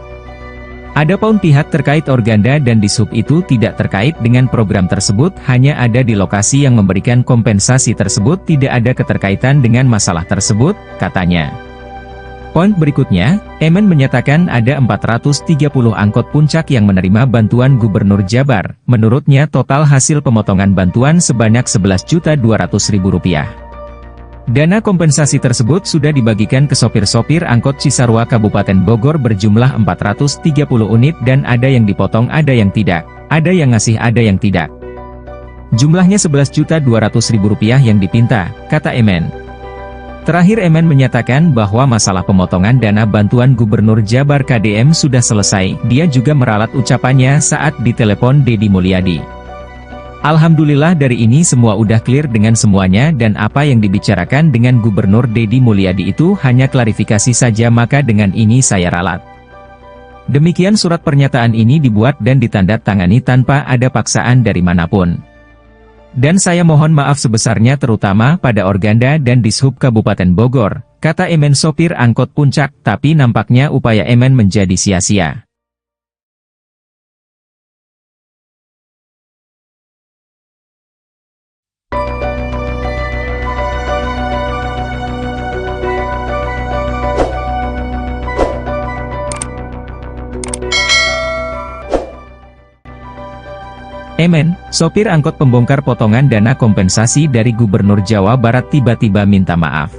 Adapun pihak terkait Organda dan Dishub itu tidak terkait dengan program tersebut, hanya ada di lokasi yang memberikan kompensasi tersebut, tidak ada keterkaitan dengan masalah tersebut, katanya. Poin berikutnya, Emen menyatakan ada 430 angkot puncak yang menerima bantuan Gubernur Jabar. Menurutnya total hasil pemotongan bantuan sebanyak Rp11.200.000. Dana kompensasi tersebut sudah dibagikan ke sopir-sopir angkot Cisarua Kabupaten Bogor berjumlah 430 unit dan ada yang dipotong ada yang tidak, ada yang ngasih ada yang tidak. Jumlahnya Rp11.200.000 yang dipinta, kata Emen. Terakhir Emen menyatakan bahwa masalah pemotongan dana bantuan Gubernur Jabar KDM sudah selesai, dia juga meralat ucapannya saat ditelepon Deddy Mulyadi. Alhamdulillah dari ini semua udah clear dengan semuanya dan apa yang dibicarakan dengan Gubernur Deddy Mulyadi itu hanya klarifikasi saja, maka dengan ini saya ralat. Demikian surat pernyataan ini dibuat dan ditandatangani tanpa ada paksaan dari manapun. Dan saya mohon maaf sebesarnya terutama pada Organda dan Dishub Kabupaten Bogor, kata Emen sopir angkot Puncak, tapi nampaknya upaya Emen menjadi sia-sia. Emen, sopir angkot pembongkar potongan dana kompensasi dari Gubernur Jawa Barat tiba-tiba minta maaf.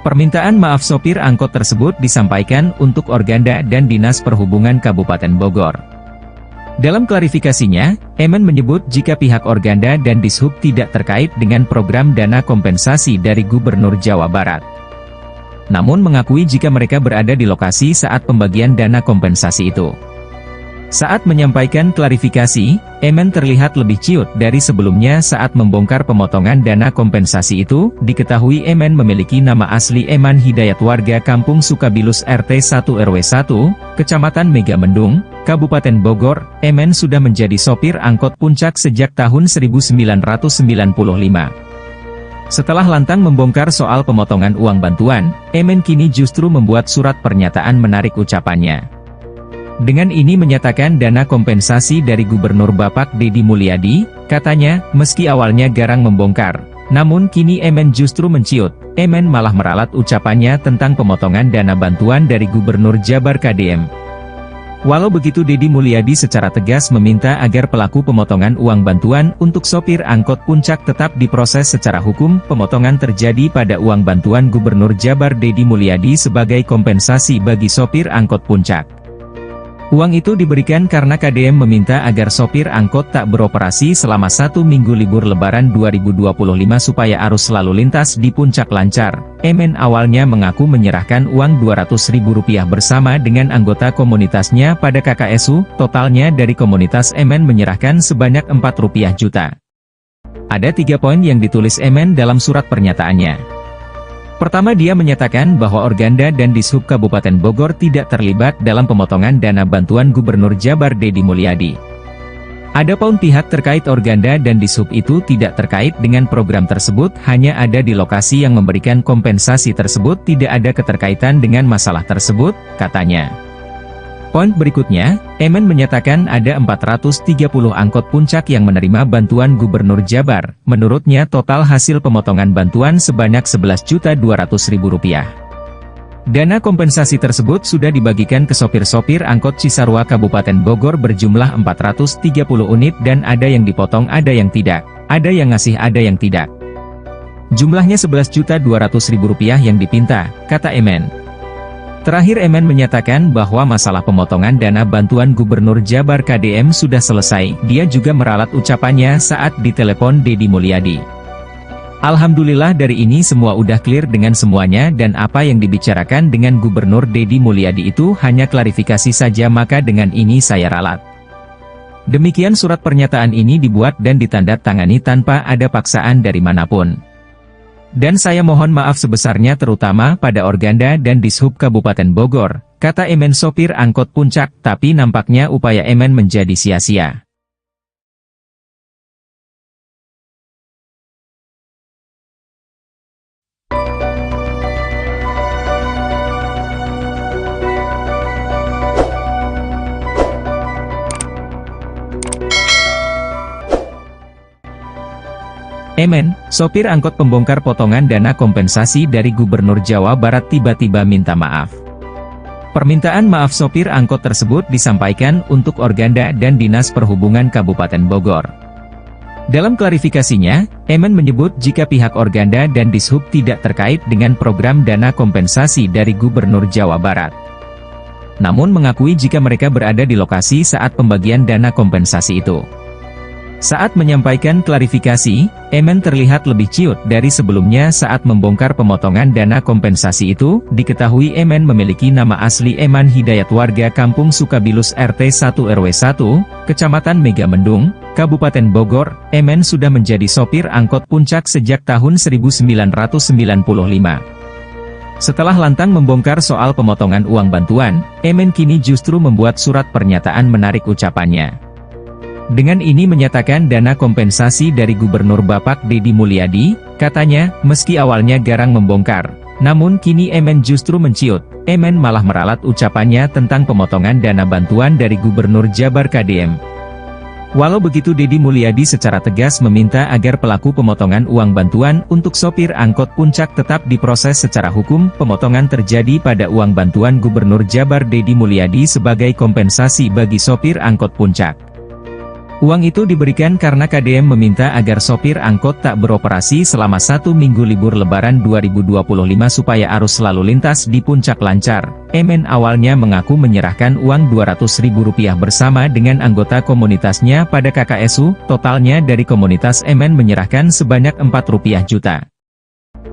Permintaan maaf sopir angkot tersebut disampaikan untuk Organda dan Dinas Perhubungan Kabupaten Bogor. Dalam klarifikasinya, Emen menyebut jika pihak Organda dan Dishub tidak terkait dengan program dana kompensasi dari Gubernur Jawa Barat. Namun mengakui jika mereka berada di lokasi saat pembagian dana kompensasi itu. Saat menyampaikan klarifikasi, Emen terlihat lebih ciut dari sebelumnya saat membongkar pemotongan dana kompensasi itu. Diketahui Emen memiliki nama asli Eman Hidayat, warga Kampung Sukabilus RT 1 RW 1, Kecamatan Megamendung, Kabupaten Bogor. Emen sudah menjadi sopir angkot Puncak sejak tahun 1995. Setelah lantang membongkar soal pemotongan uang bantuan, Emen kini justru membuat surat pernyataan menarik ucapannya. Dengan ini menyatakan dana kompensasi dari Gubernur Bapak Deddy Mulyadi, katanya, meski awalnya garang membongkar, namun kini Emen justru menciut. Emen malah meralat ucapannya tentang pemotongan dana bantuan dari Gubernur Jabar KDM. Walau begitu, Deddy Mulyadi secara tegas meminta agar pelaku pemotongan uang bantuan untuk sopir angkot Puncak tetap diproses secara hukum. Pemotongan terjadi pada uang bantuan Gubernur Jabar Deddy Mulyadi sebagai kompensasi bagi sopir angkot Puncak. Uang itu diberikan karena KDM meminta agar sopir angkot tak beroperasi selama 1 minggu libur Lebaran 2025 supaya arus lalu lintas di Puncak lancar. Emen awalnya mengaku menyerahkan uang Rp200.000 bersama dengan anggota komunitasnya pada KKSU. Totalnya dari komunitas Emen menyerahkan sebanyak Rp4 juta. Ada 3 poin yang ditulis Emen dalam surat pernyataannya. Pertama, dia menyatakan bahwa Organda dan Dishub Kabupaten Bogor tidak terlibat dalam pemotongan dana bantuan Gubernur Jabar Deddy Mulyadi. Adapun pihak terkait Organda dan Dishub itu tidak terkait dengan program tersebut, hanya ada di lokasi yang memberikan kompensasi tersebut, tidak ada keterkaitan dengan masalah tersebut, katanya. Poin berikutnya, Emen menyatakan ada 430 angkot Puncak yang menerima bantuan Gubernur Jabar. Menurutnya total hasil pemotongan bantuan sebanyak Rp11.200.000. Dana kompensasi tersebut sudah dibagikan ke sopir-sopir angkot Cisarua Kabupaten Bogor berjumlah 430 unit dan ada yang dipotong, ada yang tidak, ada yang ngasih, ada yang tidak. Jumlahnya Rp11.200.000 yang dipinta, kata Emen. Terakhir, Emen menyatakan bahwa masalah pemotongan dana bantuan Gubernur Jabar KDM sudah selesai. Dia juga meralat ucapannya saat ditelepon Deddy Mulyadi. Alhamdulillah dari ini semua udah clear dengan semuanya dan apa yang dibicarakan dengan Gubernur Deddy Mulyadi itu hanya klarifikasi saja, maka dengan ini saya ralat. Demikian surat pernyataan ini dibuat dan ditandatangani tanpa ada paksaan dari manapun. Dan saya mohon maaf sebesarnya terutama pada Organda dan Dishub Kabupaten Bogor, kata Emen sopir angkot Puncak, tapi nampaknya upaya Emen menjadi sia-sia. Emen, sopir angkot pembongkar potongan dana kompensasi dari Gubernur Jawa Barat tiba-tiba minta maaf. Permintaan maaf sopir angkot tersebut disampaikan untuk Organda dan Dinas Perhubungan Kabupaten Bogor. Dalam klarifikasinya, Emen menyebut jika pihak Organda dan Dishub tidak terkait dengan program dana kompensasi dari Gubernur Jawa Barat. Namun mengakui jika mereka berada di lokasi saat pembagian dana kompensasi itu. Saat menyampaikan klarifikasi, Emen terlihat lebih ciut dari sebelumnya saat membongkar pemotongan dana kompensasi itu. Diketahui Emen memiliki nama asli Eman Hidayat, warga Kampung Sukabilus RT 1 RW 1, Kecamatan Megamendung, Kabupaten Bogor. Emen sudah menjadi sopir angkot Puncak sejak tahun 1995. Setelah lantang membongkar soal pemotongan uang bantuan, Emen kini justru membuat surat pernyataan menarik ucapannya. Dengan ini menyatakan dana kompensasi dari Gubernur Bapak Deddy Mulyadi, katanya, meski awalnya garang membongkar, namun kini Emen justru menciut. Emen malah meralat ucapannya tentang pemotongan dana bantuan dari Gubernur Jabar KDM. Walau begitu, Deddy Mulyadi secara tegas meminta agar pelaku pemotongan uang bantuan untuk sopir angkot Puncak tetap diproses secara hukum. Pemotongan terjadi pada uang bantuan Gubernur Jabar Deddy Mulyadi sebagai kompensasi bagi sopir angkot Puncak. Uang itu diberikan karena KDM meminta agar sopir angkot tak beroperasi selama 1 minggu libur Lebaran 2025 supaya arus lalu lintas di Puncak lancar. Emen awalnya mengaku menyerahkan uang Rp200.000 bersama dengan anggota komunitasnya pada KKSU. Totalnya dari komunitas Emen menyerahkan sebanyak Rp4 juta.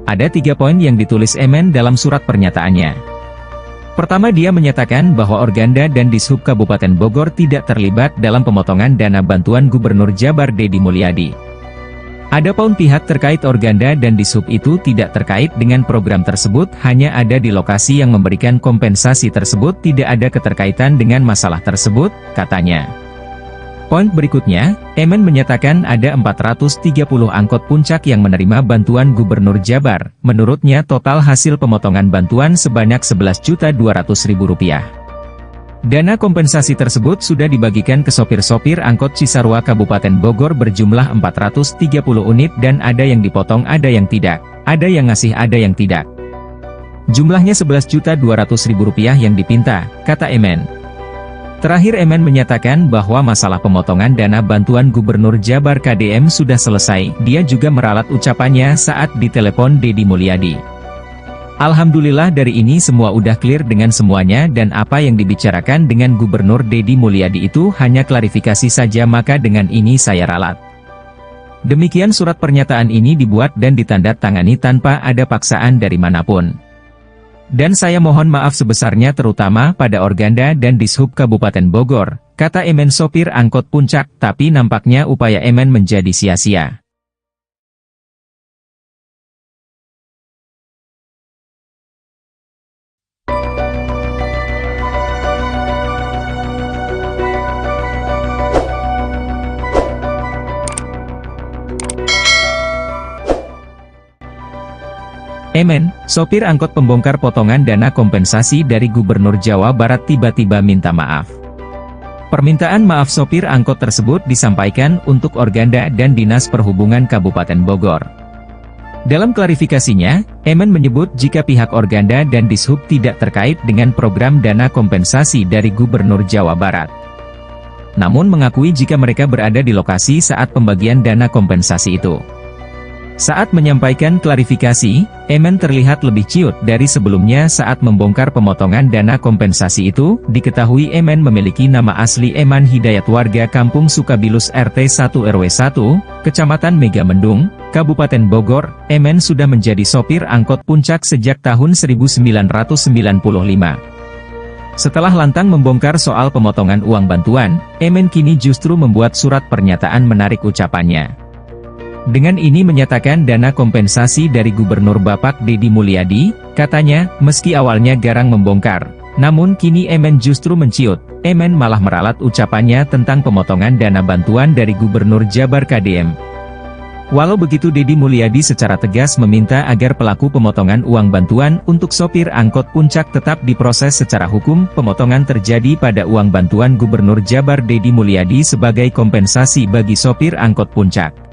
Ada 3 poin yang ditulis Emen dalam surat pernyataannya. Pertama, dia menyatakan bahwa Organda dan Dishub Kabupaten Bogor tidak terlibat dalam pemotongan dana bantuan Gubernur Jabar Deddy Mulyadi. Adapun pihak terkait Organda dan Dishub itu tidak terkait dengan program tersebut, hanya ada di lokasi yang memberikan kompensasi tersebut, tidak ada keterkaitan dengan masalah tersebut, katanya. Poin berikutnya, Emen menyatakan ada 430 angkot Puncak yang menerima bantuan Gubernur Jabar. Menurutnya total hasil pemotongan bantuan sebanyak Rp11.200.000. Dana kompensasi tersebut sudah dibagikan ke sopir-sopir angkot Cisarua Kabupaten Bogor berjumlah 430 unit dan ada yang dipotong, ada yang tidak, ada yang ngasih, ada yang tidak. Jumlahnya Rp11.200.000 yang dipinta, kata Emen. Terakhir, Emen menyatakan bahwa masalah pemotongan dana bantuan Gubernur Jabar KDM sudah selesai. Dia juga meralat ucapannya saat ditelepon Deddy Mulyadi. Alhamdulillah dari ini semua udah clear dengan semuanya dan apa yang dibicarakan dengan Gubernur Deddy Mulyadi itu hanya klarifikasi saja, maka dengan ini saya ralat. Demikian surat pernyataan ini dibuat dan ditandatangani tanpa ada paksaan dari manapun. Dan saya mohon maaf sebesarnya terutama pada Organda dan Dishub Kabupaten Bogor, kata Emen sopir angkot Puncak, tapi nampaknya upaya Emen menjadi sia-sia. Emen, sopir angkot pembongkar potongan dana kompensasi dari Gubernur Jawa Barat tiba-tiba minta maaf. Permintaan maaf sopir angkot tersebut disampaikan untuk Organda dan Dinas Perhubungan Kabupaten Bogor. Dalam klarifikasinya, Emen menyebut jika pihak Organda dan Dishub tidak terkait dengan program dana kompensasi dari Gubernur Jawa Barat. Namun mengakui jika mereka berada di lokasi saat pembagian dana kompensasi itu. Saat menyampaikan klarifikasi, Emen terlihat lebih ciut dari sebelumnya saat membongkar pemotongan dana kompensasi itu. Diketahui Emen memiliki nama asli Eman Hidayat, warga Kampung Sukabilus RT 1 RW 1, Kecamatan Megamendung, Kabupaten Bogor. Emen sudah menjadi sopir angkot Puncak sejak tahun 1995. Setelah lantang membongkar soal pemotongan uang bantuan, Emen kini justru membuat surat pernyataan menarik ucapannya. Dengan ini menyatakan dana kompensasi dari Gubernur Bapak Deddy Mulyadi, katanya, meski awalnya garang membongkar, namun kini Emen justru menciut. Emen malah meralat ucapannya tentang pemotongan dana bantuan dari Gubernur Jabar KDM. Walau begitu, Deddy Mulyadi secara tegas meminta agar pelaku pemotongan uang bantuan untuk sopir angkot Puncak tetap diproses secara hukum. Pemotongan terjadi pada uang bantuan Gubernur Jabar Deddy Mulyadi sebagai kompensasi bagi sopir angkot Puncak.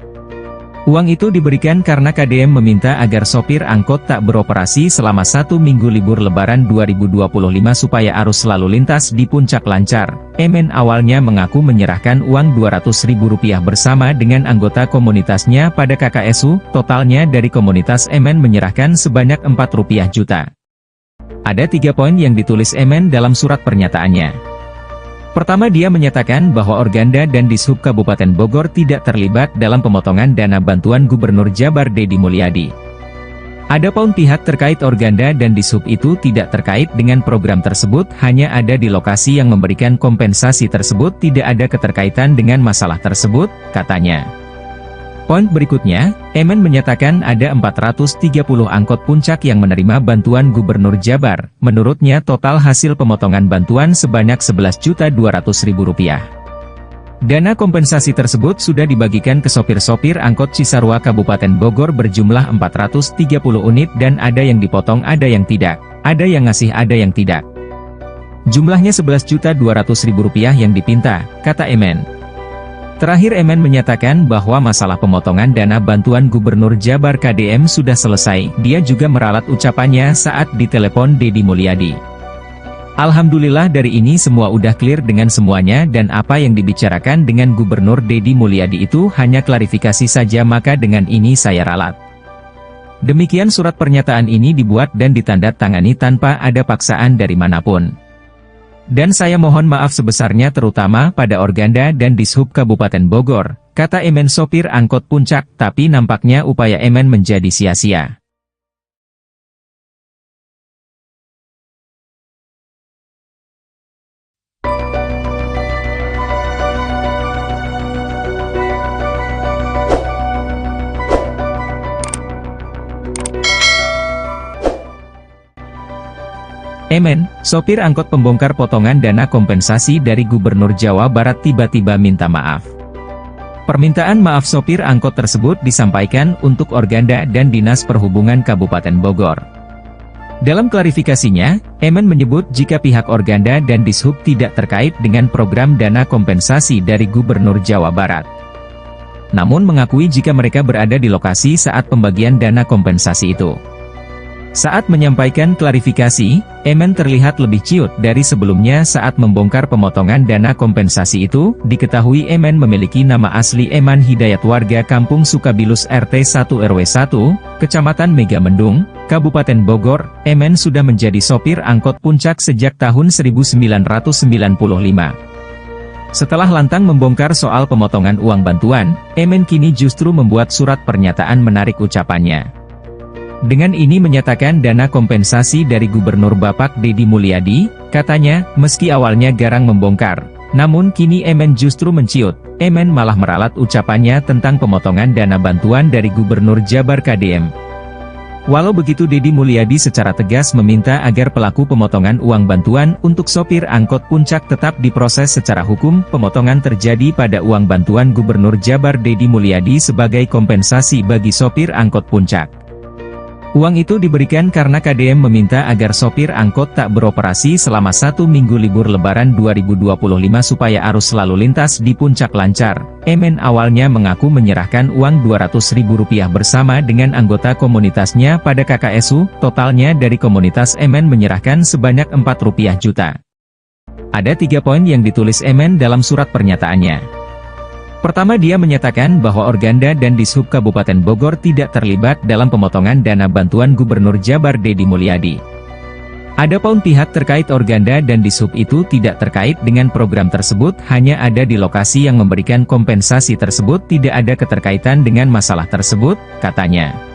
Uang itu diberikan karena KDM meminta agar sopir angkot tak beroperasi selama 1 minggu libur Lebaran 2025 supaya arus lalu lintas di Puncak lancar. Emen awalnya mengaku menyerahkan uang Rp200.000 bersama dengan anggota komunitasnya pada KKSU. Totalnya dari komunitas Emen menyerahkan sebanyak Rp4 juta. Ada 3 poin yang ditulis Emen dalam surat pernyataannya. Pertama, dia menyatakan bahwa Organda dan Dishub Kabupaten Bogor tidak terlibat dalam pemotongan dana bantuan Gubernur Jabar Deddy Mulyadi. Adapun pihak terkait Organda dan Dishub itu tidak terkait dengan program tersebut, hanya ada di lokasi yang memberikan kompensasi tersebut, tidak ada keterkaitan dengan masalah tersebut, katanya. Poin berikutnya, Emen menyatakan ada 430 angkot puncak yang menerima bantuan Gubernur Jabar. Menurutnya total hasil pemotongan bantuan sebanyak Rp11.200.000. Dana kompensasi tersebut sudah dibagikan ke sopir-sopir angkot Cisarua Kabupaten Bogor berjumlah 430 unit dan ada yang dipotong, ada yang tidak. Ada yang ngasih, ada yang tidak. Jumlahnya Rp11.200.000 yang dipinta, kata Emen. Terakhir, Emen menyatakan bahwa masalah pemotongan dana bantuan Gubernur Jabar KDM sudah selesai. Dia juga meralat ucapannya saat ditelepon Deddy Mulyadi. Alhamdulillah dari ini semua udah clear dengan semuanya dan apa yang dibicarakan dengan Gubernur Deddy Mulyadi itu hanya klarifikasi saja, maka dengan ini saya ralat. Demikian surat pernyataan ini dibuat dan ditandatangani tanpa ada paksaan dari manapun. Dan saya mohon maaf sebesarnya terutama pada Organda dan Dishub Kabupaten Bogor, kata Emen sopir angkot puncak, tapi nampaknya upaya Emen menjadi sia-sia. Emen, sopir angkot pembongkar potongan dana kompensasi dari Gubernur Jawa Barat tiba-tiba minta maaf. Permintaan maaf sopir angkot tersebut disampaikan untuk Organda dan Dinas Perhubungan Kabupaten Bogor. Dalam klarifikasinya, Emen menyebut jika pihak Organda dan Dishub tidak terkait dengan program dana kompensasi dari Gubernur Jawa Barat. Namun mengakui jika mereka berada di lokasi saat pembagian dana kompensasi itu. Saat menyampaikan klarifikasi, Emen terlihat lebih ciut dari sebelumnya saat membongkar pemotongan dana kompensasi itu. Diketahui Emen memiliki nama asli Eman Hidayat, warga Kampung Sukabilus RT 1 RW 1, Kecamatan Megamendung, Kabupaten Bogor. Emen sudah menjadi sopir angkot puncak sejak tahun 1995. Setelah lantang membongkar soal pemotongan uang bantuan, Emen kini justru membuat surat pernyataan menarik ucapannya. Dengan ini menyatakan dana kompensasi dari Gubernur Bapak Deddy Mulyadi, katanya, meski awalnya garang membongkar, namun kini Emen justru menciut. Emen malah meralat ucapannya tentang pemotongan dana bantuan dari Gubernur Jabar KDM. Walau begitu, Deddy Mulyadi secara tegas meminta agar pelaku pemotongan uang bantuan untuk sopir angkot puncak tetap diproses secara hukum. Pemotongan terjadi pada uang bantuan Gubernur Jabar Deddy Mulyadi sebagai kompensasi bagi sopir angkot puncak. Uang itu diberikan karena KDM meminta agar sopir angkot tak beroperasi selama 1 minggu libur Lebaran 2025 supaya arus lalu lintas di puncak lancar. Emen awalnya mengaku menyerahkan uang Rp200.000 bersama dengan anggota komunitasnya pada KKSU. Totalnya dari komunitas Emen menyerahkan sebanyak Rp4 juta. Ada 3 poin yang ditulis Emen dalam surat pernyataannya. Pertama, dia menyatakan bahwa Organda dan Dishub Kabupaten Bogor tidak terlibat dalam pemotongan dana bantuan Gubernur Jabar Deddy Mulyadi. Adapun pihak terkait Organda dan Dishub itu tidak terkait dengan program tersebut, hanya ada di lokasi yang memberikan kompensasi tersebut, tidak ada keterkaitan dengan masalah tersebut, katanya.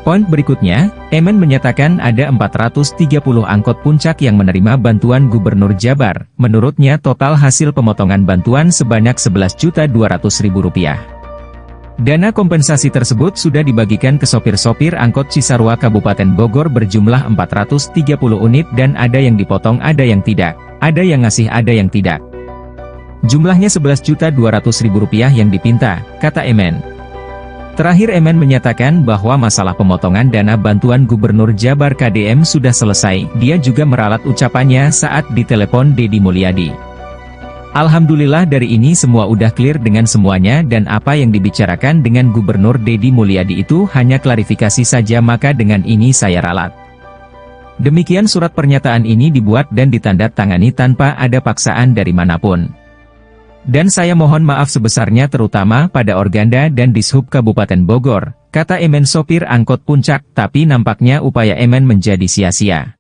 Poin berikutnya, Emen menyatakan ada 430 angkot puncak yang menerima bantuan Gubernur Jabar. Menurutnya total hasil pemotongan bantuan sebanyak Rp11.200.000. Dana kompensasi tersebut sudah dibagikan ke sopir-sopir angkot Cisarua Kabupaten Bogor berjumlah 430 unit dan ada yang dipotong, ada yang tidak. Ada yang ngasih, ada yang tidak. Jumlahnya Rp11.200.000 yang dipinta, kata Emen. Terakhir, Emen menyatakan bahwa masalah pemotongan dana bantuan Gubernur Jabar KDM sudah selesai. Dia juga meralat ucapannya saat ditelepon Deddy Mulyadi. Alhamdulillah dari ini semua udah clear dengan semuanya dan apa yang dibicarakan dengan Gubernur Deddy Mulyadi itu hanya klarifikasi saja, maka dengan ini saya ralat. Demikian surat pernyataan ini dibuat dan ditandatangani tanpa ada paksaan dari manapun. Dan saya mohon maaf sebesarnya terutama pada Organda dan Dishub Kabupaten Bogor, kata Emen sopir angkot puncak, tapi nampaknya upaya Emen menjadi sia-sia.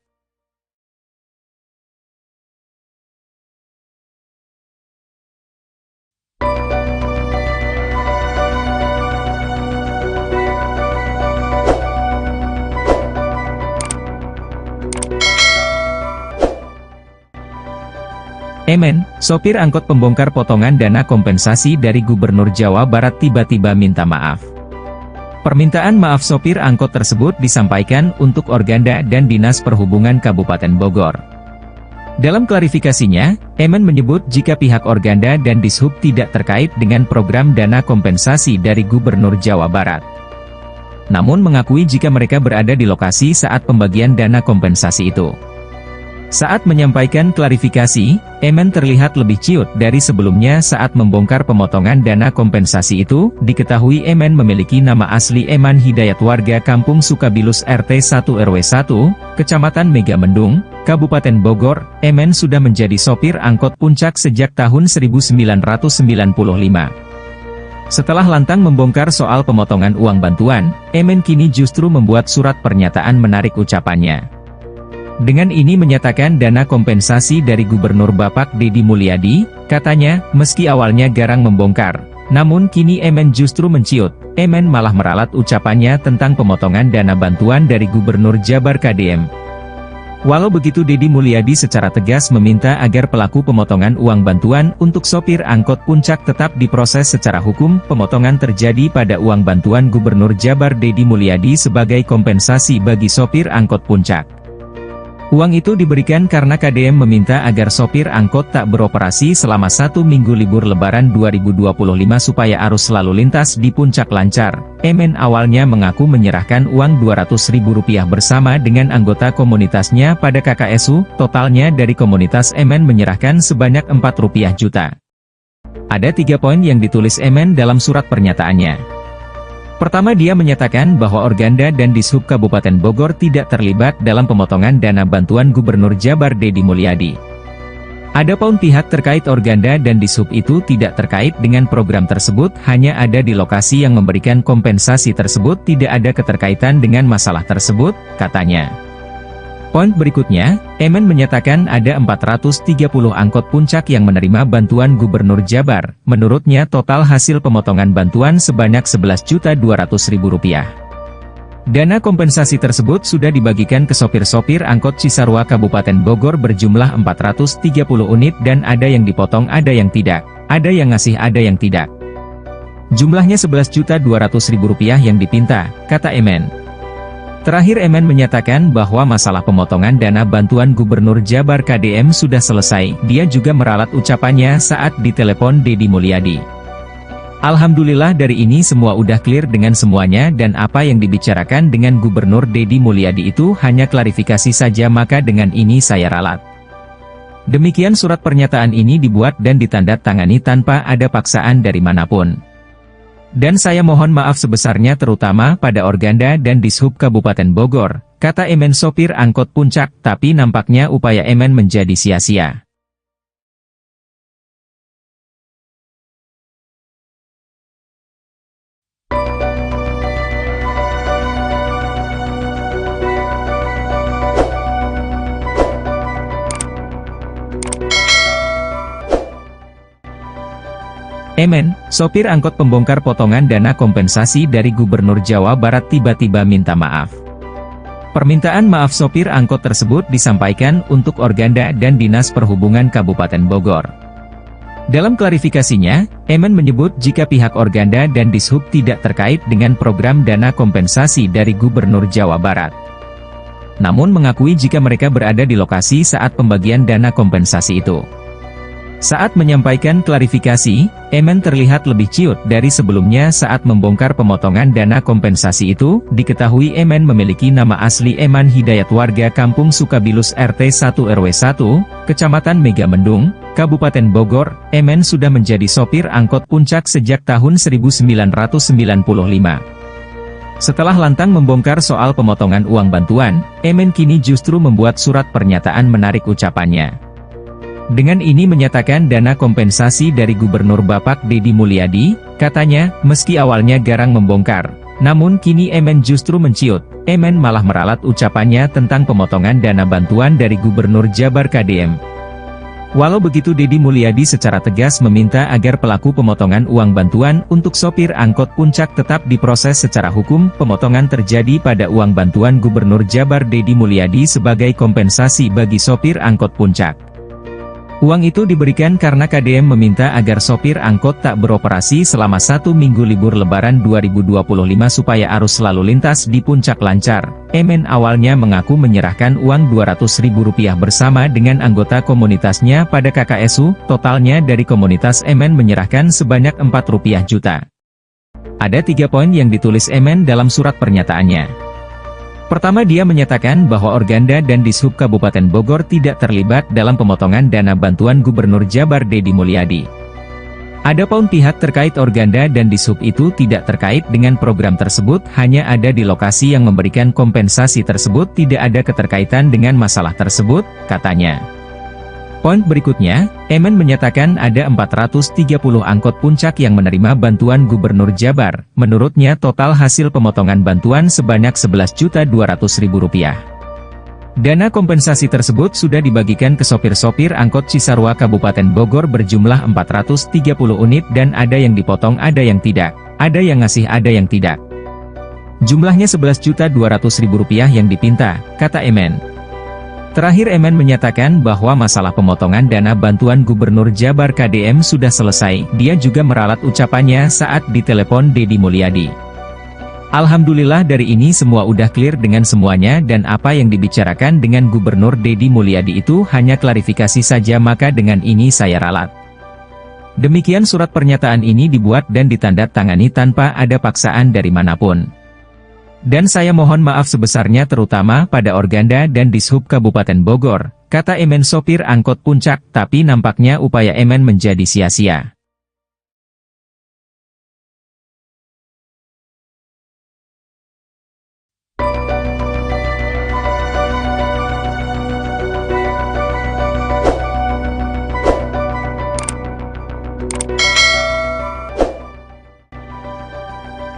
Emen, sopir angkot pembongkar potongan dana kompensasi dari Gubernur Jawa Barat tiba-tiba minta maaf. Permintaan maaf sopir angkot tersebut disampaikan untuk Organda dan Dinas Perhubungan Kabupaten Bogor. Dalam klarifikasinya, Emen menyebut jika pihak Organda dan Dishub tidak terkait dengan program dana kompensasi dari Gubernur Jawa Barat. Namun mengakui jika mereka berada di lokasi saat pembagian dana kompensasi itu. Saat menyampaikan klarifikasi, Emen terlihat lebih ciut dari sebelumnya saat membongkar pemotongan dana kompensasi itu. Diketahui Emen memiliki nama asli Eman Hidayat, warga Kampung Sukabilus RT 1 RW 1, Kecamatan Megamendung, Kabupaten Bogor. Emen sudah menjadi sopir angkot Puncak sejak tahun 1995. Setelah lantang membongkar soal pemotongan uang bantuan, Emen kini justru membuat surat pernyataan menarik ucapannya. Dengan ini menyatakan dana kompensasi dari Gubernur Bapak Deddy Mulyadi, katanya, meski awalnya garang membongkar, namun kini Emen justru menciut. Emen malah meralat ucapannya tentang pemotongan dana bantuan dari Gubernur Jabar KDM. Walau begitu, Deddy Mulyadi secara tegas meminta agar pelaku pemotongan uang bantuan untuk sopir angkot Puncak tetap diproses secara hukum. Pemotongan terjadi pada uang bantuan Gubernur Jabar Deddy Mulyadi sebagai kompensasi bagi sopir angkot Puncak. Uang itu diberikan karena KDM meminta agar sopir angkot tak beroperasi selama 1 minggu libur Lebaran 2025 supaya arus lalu lintas di Puncak lancar. Emen awalnya mengaku menyerahkan uang Rp200.000 bersama dengan anggota komunitasnya pada KKSU. Totalnya dari komunitas Emen menyerahkan sebanyak Rp4 juta. Ada 3 poin yang ditulis Emen dalam surat pernyataannya. Pertama, dia menyatakan bahwa Organda dan Dishub Kabupaten Bogor tidak terlibat dalam pemotongan dana bantuan Gubernur Jabar Deddy Mulyadi. Adapun pihak terkait Organda dan Dishub itu tidak terkait dengan program tersebut, hanya ada di lokasi yang memberikan kompensasi tersebut, tidak ada keterkaitan dengan masalah tersebut, katanya. Poin berikutnya, Emen menyatakan ada 430 angkot Puncak yang menerima bantuan Gubernur Jabar. Menurutnya total hasil pemotongan bantuan sebanyak Rp11.200.000. Dana kompensasi tersebut sudah dibagikan ke sopir-sopir angkot Cisarua Kabupaten Bogor berjumlah 430 unit dan ada yang dipotong, ada yang tidak, ada yang ngasih, ada yang tidak. Jumlahnya Rp11.200.000 yang dipinta, kata Emen. Terakhir, Emen menyatakan bahwa masalah pemotongan dana bantuan Gubernur Jabar KDM sudah selesai. Dia juga meralat ucapannya saat ditelepon Deddy Mulyadi. Alhamdulillah dari ini semua udah clear dengan semuanya dan apa yang dibicarakan dengan Gubernur Deddy Mulyadi itu hanya klarifikasi saja, maka dengan ini saya ralat. Demikian surat pernyataan ini dibuat dan ditandatangani tanpa ada paksaan dari manapun. Dan saya mohon maaf sebesarnya terutama pada Organda dan Dishub Kabupaten Bogor, kata Emen sopir angkot Puncak, tapi nampaknya upaya Emen menjadi sia-sia. Emen, sopir angkot pembongkar potongan dana kompensasi dari Gubernur Jawa Barat tiba-tiba minta maaf. Permintaan maaf sopir angkot tersebut disampaikan untuk Organda dan Dinas Perhubungan Kabupaten Bogor. Dalam klarifikasinya, Emen menyebut jika pihak Organda dan Dishub tidak terkait dengan program dana kompensasi dari Gubernur Jawa Barat. Namun mengakui jika mereka berada di lokasi saat pembagian dana kompensasi itu. Saat menyampaikan klarifikasi, Emen terlihat lebih ciut dari sebelumnya saat membongkar pemotongan dana kompensasi itu. Diketahui Emen memiliki nama asli Eman Hidayat, warga Kampung Sukabilus RT 1 RW 1, Kecamatan Megamendung, Kabupaten Bogor. Emen sudah menjadi sopir angkot Puncak sejak tahun 1995. Setelah lantang membongkar soal pemotongan uang bantuan, Emen kini justru membuat surat pernyataan menarik ucapannya. Dengan ini menyatakan dana kompensasi dari Gubernur Bapak Deddy Mulyadi, katanya, meski awalnya garang membongkar, namun kini Emen justru menciut. Emen malah meralat ucapannya tentang pemotongan dana bantuan dari Gubernur Jabar KDM. Walau begitu, Deddy Mulyadi secara tegas meminta agar pelaku pemotongan uang bantuan untuk sopir angkot Puncak tetap diproses secara hukum. Pemotongan terjadi pada uang bantuan Gubernur Jabar Deddy Mulyadi sebagai kompensasi bagi sopir angkot Puncak. Uang itu diberikan karena KDM meminta agar sopir angkot tak beroperasi selama 1 minggu libur Lebaran 2025 supaya arus lalu lintas di Puncak lancar. Emen awalnya mengaku menyerahkan uang Rp200.000 bersama dengan anggota komunitasnya pada KKSU, totalnya dari komunitas Emen menyerahkan sebanyak Rp4 juta. Ada 3 poin yang ditulis Emen dalam surat pernyataannya. Pertama, dia menyatakan bahwa Organda dan Dishub Kabupaten Bogor tidak terlibat dalam pemotongan dana bantuan Gubernur Jabar Deddy Mulyadi. Adapun pihak terkait Organda dan Dishub itu tidak terkait dengan program tersebut, hanya ada di lokasi yang memberikan kompensasi tersebut, tidak ada keterkaitan dengan masalah tersebut, katanya. Poin berikutnya, Emen menyatakan ada 430 angkot puncak yang menerima bantuan Gubernur Jabar. Menurutnya total hasil pemotongan bantuan sebanyak Rp11.200.000. Dana kompensasi tersebut sudah dibagikan ke sopir-sopir angkot Cisarua Kabupaten Bogor berjumlah 430 unit dan ada yang dipotong ada yang tidak, ada yang ngasih ada yang tidak. Jumlahnya Rp11.200.000 yang dipinta, kata Emen. Terakhir Emen menyatakan bahwa masalah pemotongan dana bantuan Gubernur Jabar KDM sudah selesai, dia juga meralat ucapannya saat ditelepon Deddy Mulyadi. Alhamdulillah dari ini semua udah clear dengan semuanya dan apa yang dibicarakan dengan Gubernur Deddy Mulyadi itu hanya klarifikasi saja, maka dengan ini saya ralat. Demikian surat pernyataan ini dibuat dan ditandatangani tanpa ada paksaan dari manapun. Dan saya mohon maaf sebesarnya terutama pada Organda dan Dishub Kabupaten Bogor, kata Emen sopir angkot puncak, tapi nampaknya upaya Emen menjadi sia-sia.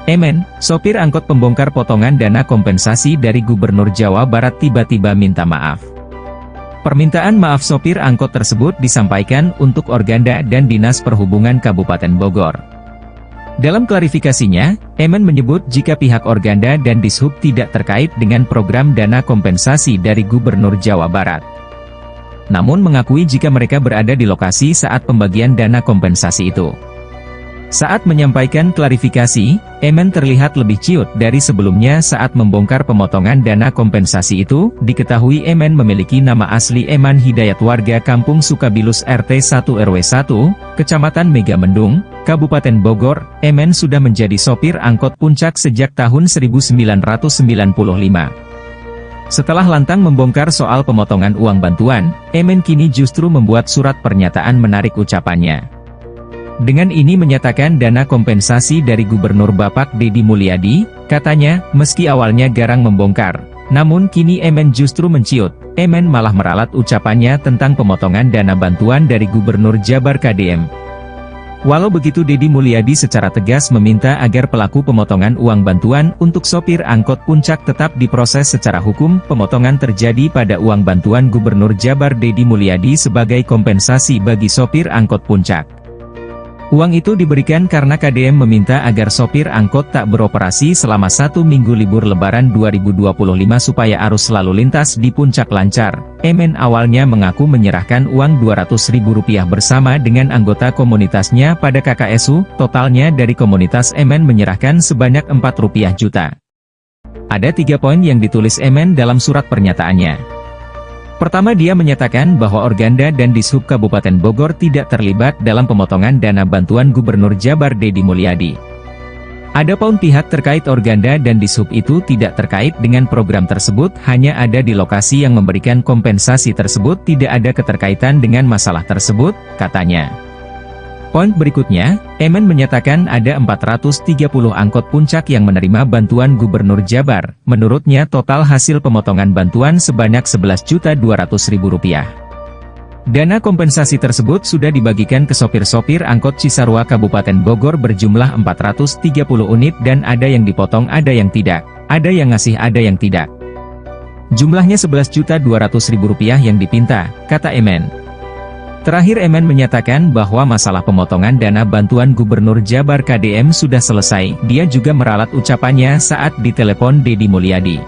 Emen, sopir angkot pembongkar potongan dana kompensasi dari Gubernur Jawa Barat tiba-tiba minta maaf. Permintaan maaf sopir angkot tersebut disampaikan untuk Organda dan Dinas Perhubungan Kabupaten Bogor. Dalam klarifikasinya, Emen menyebut jika pihak Organda dan Dishub tidak terkait dengan program dana kompensasi dari Gubernur Jawa Barat. Namun mengakui jika mereka berada di lokasi saat pembagian dana kompensasi itu. Saat menyampaikan klarifikasi, Emen terlihat lebih ciut dari sebelumnya saat membongkar pemotongan dana kompensasi itu. Diketahui Emen memiliki nama asli Eman Hidayat, warga Kampung Sukabilus RT 1 RW 1, Kecamatan Megamendung, Kabupaten Bogor. Emen sudah menjadi sopir angkot puncak sejak tahun 1995. Setelah lantang membongkar soal pemotongan uang bantuan, Emen kini justru membuat surat pernyataan menarik ucapannya. Dengan ini menyatakan dana kompensasi dari Gubernur Bapak Deddy Mulyadi, katanya, meski awalnya garang membongkar, namun kini Emen justru menciut. Emen malah meralat ucapannya tentang pemotongan dana bantuan dari Gubernur Jabar KDM. Walau begitu, Deddy Mulyadi secara tegas meminta agar pelaku pemotongan uang bantuan untuk sopir angkot puncak tetap diproses secara hukum. Pemotongan terjadi pada uang bantuan Gubernur Jabar Deddy Mulyadi sebagai kompensasi bagi sopir angkot puncak. Uang itu diberikan karena KDM meminta agar sopir angkot tak beroperasi selama 1 minggu libur Lebaran 2025 supaya arus lalu lintas di Puncak lancar. Emen awalnya mengaku menyerahkan uang Rp200.000 bersama dengan anggota komunitasnya pada KKSU, totalnya dari komunitas Emen menyerahkan sebanyak Rp4 juta. Ada 3 poin yang ditulis Emen dalam surat pernyataannya. Pertama, dia menyatakan bahwa Organda dan Dishub Kabupaten Bogor tidak terlibat dalam pemotongan dana bantuan Gubernur Jabar Deddy Mulyadi. Adapun pihak terkait Organda dan Dishub itu tidak terkait dengan program tersebut, hanya ada di lokasi yang memberikan kompensasi tersebut, tidak ada keterkaitan dengan masalah tersebut, katanya. Poin berikutnya, Emen menyatakan ada 430 angkot puncak yang menerima bantuan Gubernur Jabar. Menurutnya total hasil pemotongan bantuan sebanyak Rp11.200.000. Dana kompensasi tersebut sudah dibagikan ke sopir-sopir angkot Cisarua Kabupaten Bogor berjumlah 430 unit dan ada yang dipotong ada yang tidak, ada yang ngasih ada yang tidak. Jumlahnya Rp11.200.000 yang dipinta, kata Emen. Terakhir Emen menyatakan bahwa masalah pemotongan dana bantuan Gubernur Jabar KDM sudah selesai, dia juga meralat ucapannya saat ditelepon Deddy Mulyadi.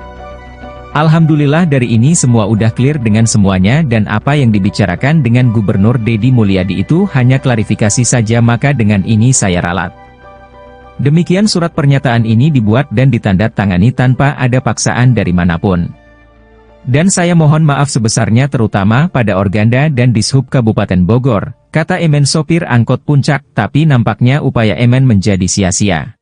Alhamdulillah dari ini semua udah clear dengan semuanya dan apa yang dibicarakan dengan Gubernur Deddy Mulyadi itu hanya klarifikasi saja, maka dengan ini saya ralat. Demikian surat pernyataan ini dibuat dan ditandatangani tanpa ada paksaan dari manapun. Dan saya mohon maaf sebesarnya terutama pada Organda dan Dishub Kabupaten Bogor, kata Emen sopir angkot Puncak, tapi nampaknya upaya Emen menjadi sia-sia.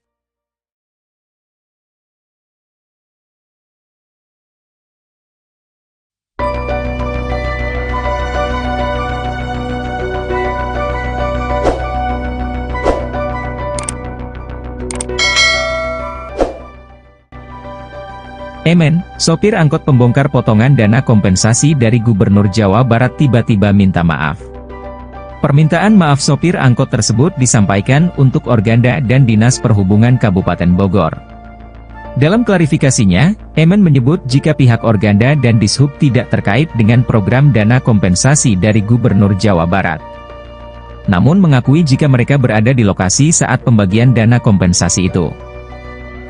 Emen, sopir angkot pembongkar potongan dana kompensasi dari Gubernur Jawa Barat tiba-tiba minta maaf. Permintaan maaf sopir angkot tersebut disampaikan untuk Organda dan Dinas Perhubungan Kabupaten Bogor. Dalam klarifikasinya, Emen menyebut jika pihak Organda dan Dishub tidak terkait dengan program dana kompensasi dari Gubernur Jawa Barat. Namun mengakui jika mereka berada di lokasi saat pembagian dana kompensasi itu.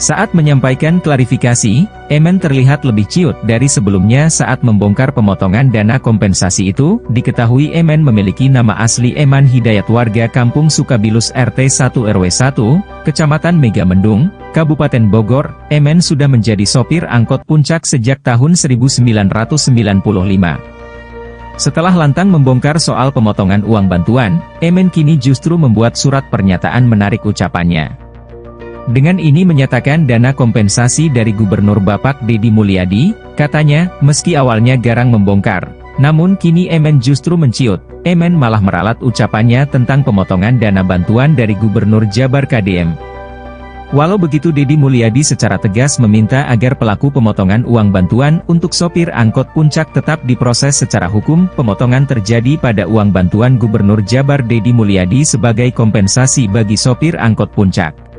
Saat menyampaikan klarifikasi, Emen terlihat lebih ciut dari sebelumnya saat membongkar pemotongan dana kompensasi itu. Diketahui Emen memiliki nama asli Eman Hidayat, warga Kampung Sukabilus RT 1 RW 1, Kecamatan Megamendung, Kabupaten Bogor. Emen sudah menjadi sopir angkot Puncak sejak tahun 1995. Setelah lantang membongkar soal pemotongan uang bantuan, Emen kini justru membuat surat pernyataan menarik ucapannya. Dengan ini menyatakan dana kompensasi dari Gubernur Bapak Deddy Mulyadi, katanya, meski awalnya garang membongkar, namun kini Emen justru menciut. Emen malah meralat ucapannya tentang pemotongan dana bantuan dari Gubernur Jabar KDM. Walau begitu, Deddy Mulyadi secara tegas meminta agar pelaku pemotongan uang bantuan untuk sopir angkot Puncak tetap diproses secara hukum. Pemotongan terjadi pada uang bantuan Gubernur Jabar Deddy Mulyadi sebagai kompensasi bagi sopir angkot Puncak.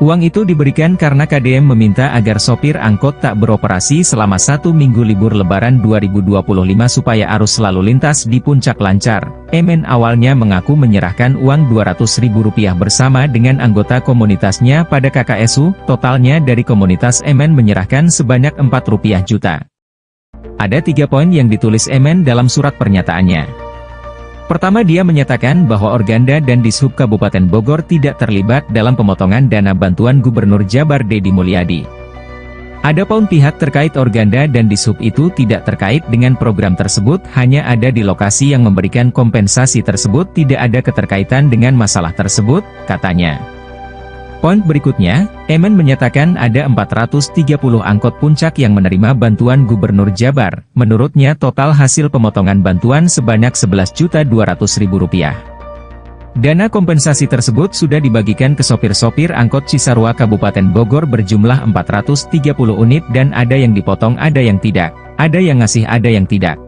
Uang itu diberikan karena KDM meminta agar sopir angkot tak beroperasi selama 1 minggu libur Lebaran 2025 supaya arus lalu lintas di Puncak lancar. Emen awalnya mengaku menyerahkan uang Rp200.000 bersama dengan anggota komunitasnya pada KKSU, totalnya dari komunitas Emen menyerahkan sebanyak Rp4 juta. Ada 3 poin yang ditulis Emen dalam surat pernyataannya. Pertama, dia menyatakan bahwa Organda dan Dishub Kabupaten Bogor tidak terlibat dalam pemotongan dana bantuan Gubernur Jabar Deddy Mulyadi. Adapun pihak terkait Organda dan Dishub itu tidak terkait dengan program tersebut, hanya ada di lokasi yang memberikan kompensasi tersebut, tidak ada keterkaitan dengan masalah tersebut, katanya. Poin berikutnya, Emen menyatakan ada 430 angkot Puncak yang menerima bantuan Gubernur Jabar. Menurutnya total hasil pemotongan bantuan sebanyak Rp11.200.000. Dana kompensasi tersebut sudah dibagikan ke sopir-sopir angkot Cisarua Kabupaten Bogor berjumlah 430 unit dan ada yang dipotong, ada yang tidak. Ada yang ngasih, ada yang tidak.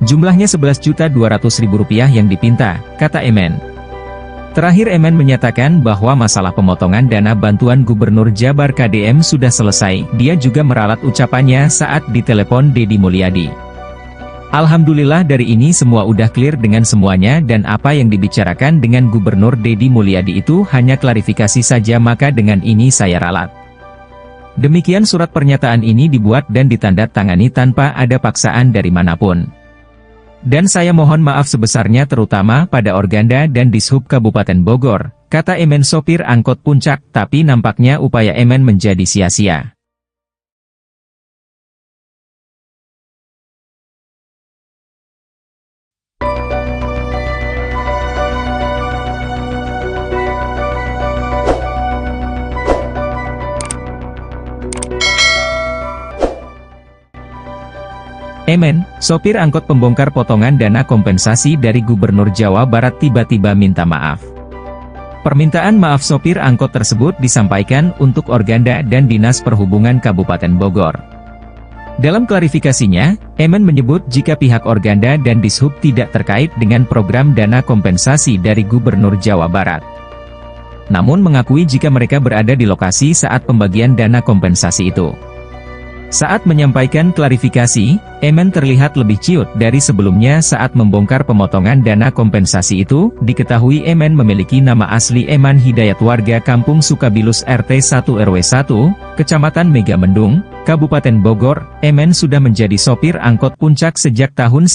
Jumlahnya Rp11.200.000 yang dipinta, kata Emen. Terakhir, Emen menyatakan bahwa masalah pemotongan dana bantuan Gubernur Jabar KDM sudah selesai. Dia juga meralat ucapannya saat ditelepon Deddy Mulyadi. Alhamdulillah dari ini semua udah clear dengan semuanya dan apa yang dibicarakan dengan Gubernur Deddy Mulyadi itu hanya klarifikasi saja, maka dengan ini saya ralat. Demikian surat pernyataan ini dibuat dan ditandatangani tanpa ada paksaan dari manapun. Dan saya mohon maaf sebesarnya terutama pada Organda dan Dishub Kabupaten Bogor, kata Emen sopir angkot Puncak, tapi nampaknya upaya Emen menjadi sia-sia. Emen, sopir angkot pembongkar potongan dana kompensasi dari Gubernur Jawa Barat tiba-tiba minta maaf. Permintaan maaf sopir angkot tersebut disampaikan untuk Organda dan Dinas Perhubungan Kabupaten Bogor. Dalam klarifikasinya, Emen menyebut jika pihak Organda dan Dishub tidak terkait dengan program dana kompensasi dari Gubernur Jawa Barat. Namun mengakui jika mereka berada di lokasi saat pembagian dana kompensasi itu. Saat menyampaikan klarifikasi, Emen terlihat lebih ciut dari sebelumnya saat membongkar pemotongan dana kompensasi itu. Diketahui Emen memiliki nama asli Eman Hidayat, warga Kampung Sukabilus RT 1 RW 1, Kecamatan Megamendung, Kabupaten Bogor. Emen sudah menjadi sopir angkot puncak sejak tahun